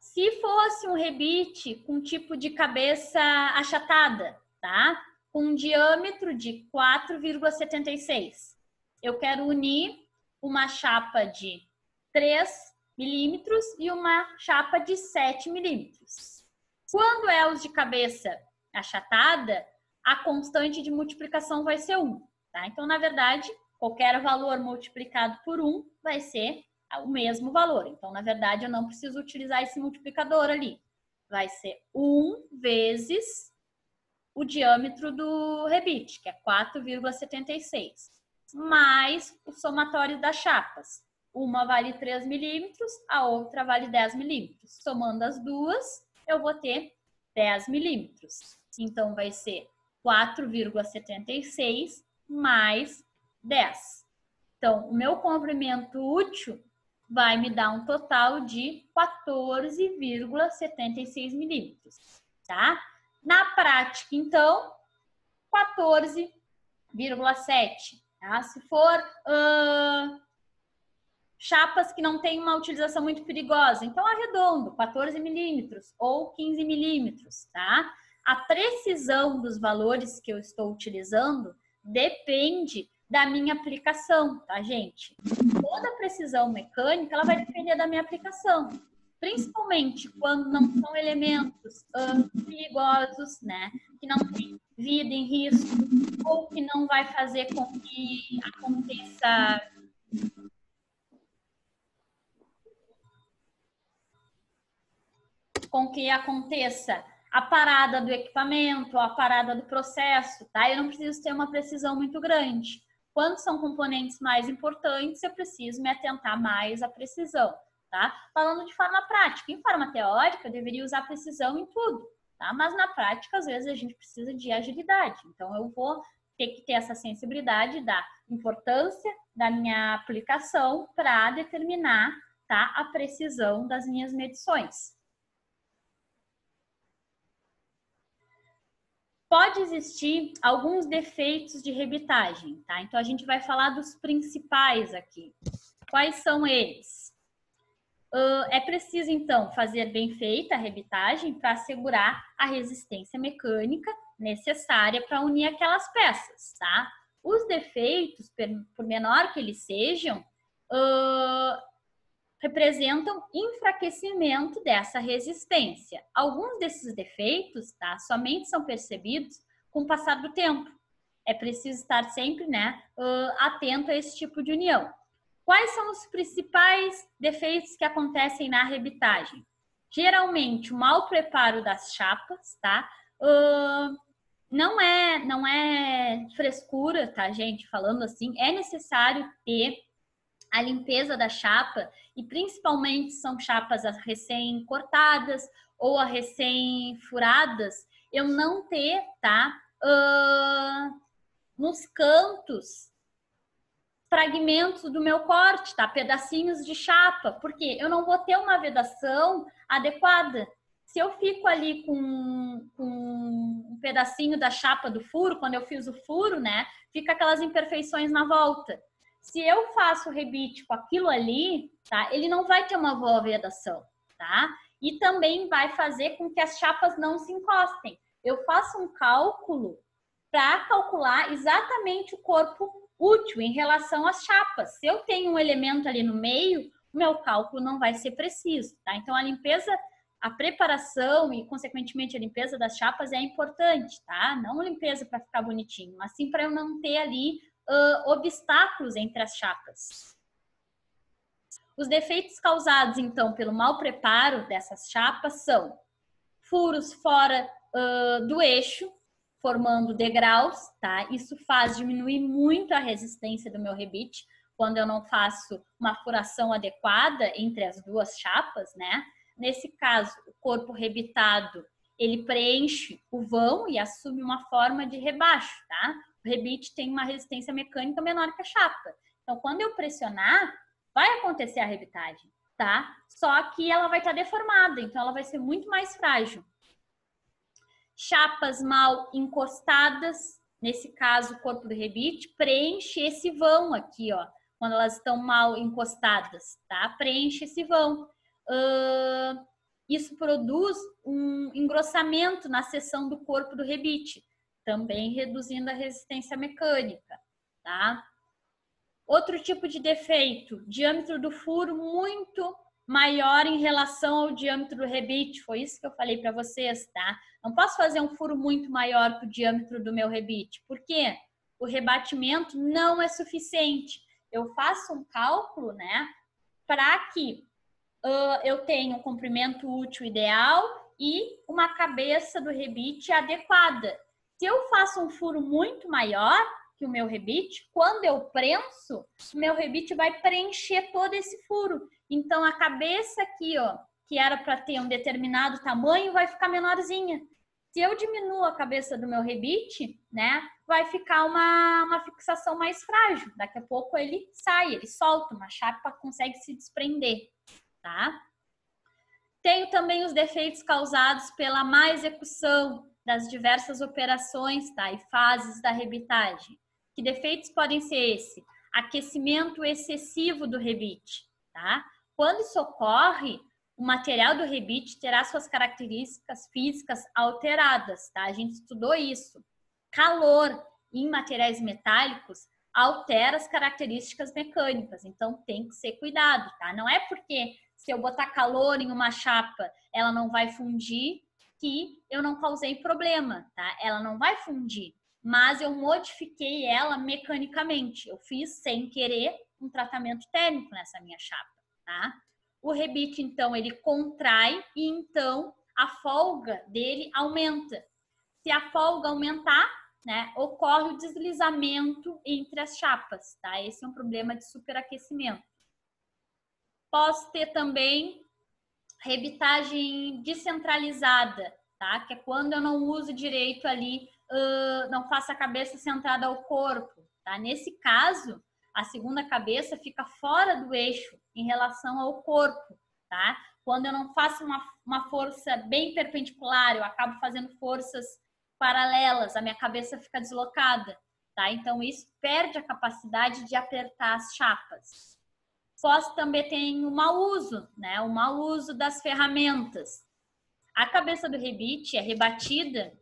Speaker 1: Se fosse um rebite com tipo de cabeça achatada, tá? Com um diâmetro de 4,76. Eu quero unir uma chapa de 3 milímetros e uma chapa de 7 milímetros. Quando é os de cabeça achatada, a constante de multiplicação vai ser 1. Tá? Então, na verdade, qualquer valor multiplicado por 1 vai ser o mesmo valor. Então, na verdade, eu não preciso utilizar esse multiplicador ali. Vai ser 1 vezes o diâmetro do rebite, que é 4,76, mais o somatório das chapas. Uma vale 3 milímetros, a outra vale 10 milímetros. Somando as duas, eu vou ter 10 milímetros. Então, vai ser 4,76 mais 10. Então, o meu comprimento útil vai me dar um total de 14,76 milímetros, tá? Na prática, então, 14,7. Tá? Se for chapas que não têm uma utilização muito perigosa, então arredondo, 14 milímetros ou 15 milímetros, tá? A precisão dos valores que eu estou utilizando depende da minha aplicação, tá, gente? Toda precisão mecânica, ela vai depender da minha aplicação. Principalmente quando não são elementos perigosos, né? Que não tem vida em risco, ou que não vai fazer com que aconteça a parada do equipamento, a parada do processo, tá? Eu não preciso ter uma precisão muito grande. Quando são componentes mais importantes, eu preciso me atentar mais à precisão, tá? Falando de forma prática, em forma teórica, eu deveria usar precisão em tudo, tá? Mas na prática, às vezes, a gente precisa de agilidade. Então, eu vou ter que ter essa sensibilidade da importância da minha aplicação para determinar, tá, a precisão das minhas medições. Pode existir alguns defeitos de rebitagem, tá? Então, a gente vai falar dos principais aqui. Quais são eles? É preciso, então, fazer bem feita a rebitagem para assegurar a resistência mecânica necessária para unir aquelas peças, tá? Os defeitos, por menor que eles sejam, representam enfraquecimento dessa resistência. Alguns desses defeitos, tá, somente são percebidos com o passar do tempo. É preciso estar sempre, né, atento a esse tipo de união. Quais são os principais defeitos que acontecem na rebitagem? Geralmente, o mau preparo das chapas, tá? Não é frescura, tá, gente? Falando assim, é necessário ter a limpeza da chapa, e principalmente são chapas recém-cortadas ou recém-furadas, eu não ter, tá, nos cantos, fragmentos do meu corte, tá, pedacinhos de chapa, porque eu não vou ter uma vedação adequada. Se eu fico ali com um pedacinho da chapa do furo, quando eu fiz o furo, né, fica aquelas imperfeições na volta. Se eu faço o rebite com aquilo ali, tá, ele não vai ter uma boa vedação, tá? E também vai fazer com que as chapas não se encostem. Eu faço um cálculo para calcular exatamente o corpo útil em relação às chapas. Se eu tenho um elemento ali no meio, o meu cálculo não vai ser preciso, tá? Então, a limpeza, a preparação e, consequentemente, a limpeza das chapas é importante, tá? Não limpeza para ficar bonitinho, mas sim para eu não ter ali obstáculos entre as chapas. Os defeitos causados, então, pelo mau preparo dessas chapas são furos fora do eixo, formando degraus, tá? Isso faz diminuir muito a resistência do meu rebite, quando eu não faço uma furação adequada entre as duas chapas, né? Nesse caso, o corpo rebitado, ele preenche o vão e assume uma forma de rebaixo, tá? O rebite tem uma resistência mecânica menor que a chapa. Então, quando eu pressionar, vai acontecer a rebitagem, tá? Só que ela vai estar deformada, então ela vai ser muito mais frágil. Chapas mal encostadas, nesse caso, o corpo do rebite preenche esse vão aqui, ó. Quando elas estão mal encostadas, tá? Preenche esse vão. Isso produz um engrossamento na seção do corpo do rebite, também reduzindo a resistência mecânica, tá? Outro tipo de defeito, diâmetro do furo muito maior em relação ao diâmetro do rebite, foi isso que eu falei para vocês, tá? Não posso fazer um furo muito maior que o diâmetro do meu rebite, porque o rebatimento não é suficiente. Eu faço um cálculo, né, para que eu tenha um comprimento útil ideal e uma cabeça do rebite adequada. Se eu faço um furo muito maior que o meu rebite, quando eu prenso, o meu rebite vai preencher todo esse furo. Então, a cabeça aqui, ó, que era para ter um determinado tamanho, vai ficar menorzinha. Se eu diminuo a cabeça do meu rebite, né, vai ficar uma fixação mais frágil. Daqui a pouco ele sai, ele solta, uma chapa consegue se desprender, tá? Tenho também os defeitos causados pela má execução das diversas operações, tá, e fases da rebitagem. Que defeitos podem ser esse? Aquecimento excessivo do rebite, tá? Quando isso ocorre, o material do rebite terá suas características físicas alteradas, tá? A gente estudou isso. Calor em materiais metálicos altera as características mecânicas. Então, tem que ser cuidado, tá? Não é porque se eu botar calor em uma chapa, ela não vai fundir, que eu não causei problema, tá? Ela não vai fundir, mas eu modifiquei ela mecanicamente. Eu fiz, sem querer, um tratamento térmico nessa minha chapa, tá? O rebite, então, ele contrai e, então, a folga dele aumenta. Se a folga aumentar, né, ocorre o deslizamento entre as chapas, tá? Esse é um problema de superaquecimento. Posso ter também rebitagem descentralizada, tá? Que é quando eu não uso direito ali, não faço a cabeça centrada ao corpo, tá? Nesse caso, a segunda cabeça fica fora do eixo em relação ao corpo, tá? Quando eu não faço uma força bem perpendicular, eu acabo fazendo forças paralelas, a minha cabeça fica deslocada, tá? Então, isso perde a capacidade de apertar as chapas. Posso também ter um mau uso, né? O mau uso das ferramentas. A cabeça do rebite é rebatida,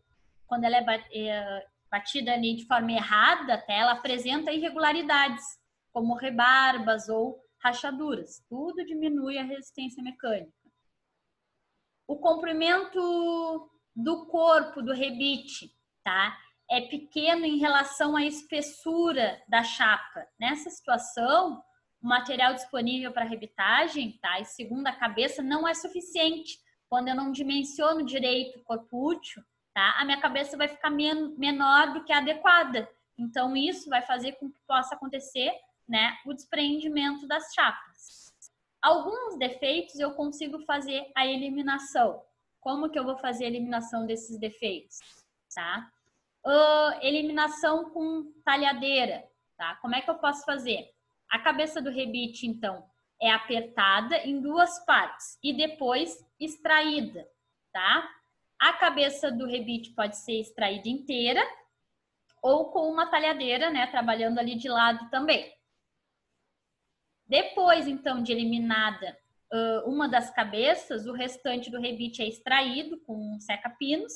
Speaker 1: quando ela é batida ali de forma errada, até ela apresenta irregularidades, como rebarbas ou rachaduras. Tudo diminui a resistência mecânica. O comprimento do corpo do rebite, tá? É pequeno em relação à espessura da chapa. Nessa situação, o material disponível para rebitagem, tá? E segundo a cabeça, não é suficiente. Quando eu não dimensiono direito o corpo útil, tá? A minha cabeça vai ficar menor do que a adequada. Então, isso vai fazer com que possa acontecer, né, o despreendimento das chapas. Alguns defeitos eu consigo fazer a eliminação. Como que eu vou fazer a eliminação desses defeitos? Tá? Eliminação com talhadeira. Tá? Como é que eu posso fazer? A cabeça do rebite, então, é apertada em duas partes e depois extraída. Tá? A cabeça do rebite pode ser extraída inteira ou com uma talhadeira, né, trabalhando ali de lado também. Depois, então, de eliminada uma das cabeças, o restante do rebite é extraído com um seca-pinos,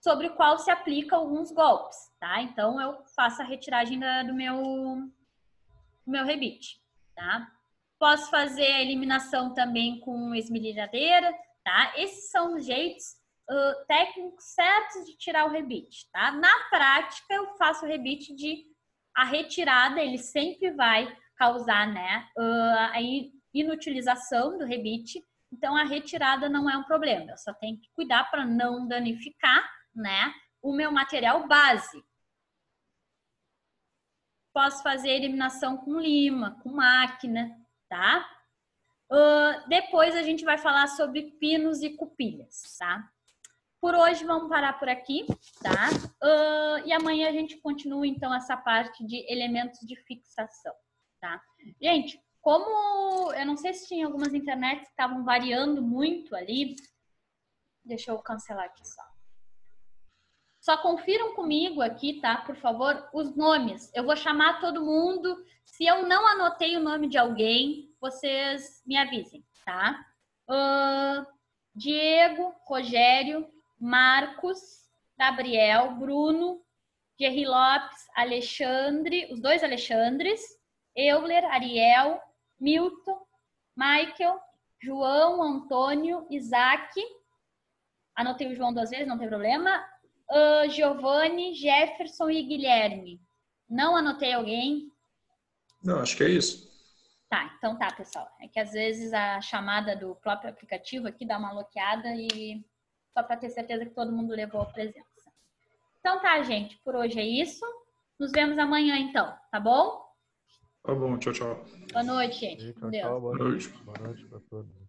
Speaker 1: sobre o qual se aplica alguns golpes, tá? Então, eu faço a retiragem do meu rebite, tá? Posso fazer a eliminação também com esmerilhadeira, tá? Esses são os jeitos técnicos certos de tirar o rebite, tá? Na prática, eu faço o rebite a retirada, ele sempre vai causar, né, a inutilização do rebite. Então, a retirada não é um problema. Eu só tenho que cuidar para não danificar, né, o meu material base. Posso fazer eliminação com lima, com máquina, tá? Depois a gente vai falar sobre pinos e cupilhas, tá? Por hoje vamos parar por aqui, tá? E amanhã a gente continua, então, essa parte de elementos de fixação, tá? Gente, como eu não sei se tinha algumas internets que estavam variando muito ali, deixa eu cancelar aqui só. Só confiram comigo aqui, tá? Por favor, os nomes. Eu vou chamar todo mundo. Se eu não anotei o nome de alguém, vocês me avisem, tá? Diego, Rogério, Marcos, Gabriel, Bruno, Gerry Lopes, Alexandre, os dois Alexandres, Euler, Ariel, Milton, Michael, João, Antônio, Isaac. Anotei o João duas vezes, não tem problema. Giovanni, Jefferson e Guilherme. Não anotei alguém?
Speaker 3: Não, acho que é isso.
Speaker 1: Tá, então tá, pessoal. É que às vezes a chamada do próprio aplicativo aqui dá uma bloqueada e só para ter certeza que todo mundo levou a presença. Então tá, gente. Por hoje é isso. Nos vemos amanhã, então. Tá bom?
Speaker 3: Tá bom, tchau, tchau.
Speaker 1: Boa noite, gente.
Speaker 5: Tchau, tchau, boa noite para todos.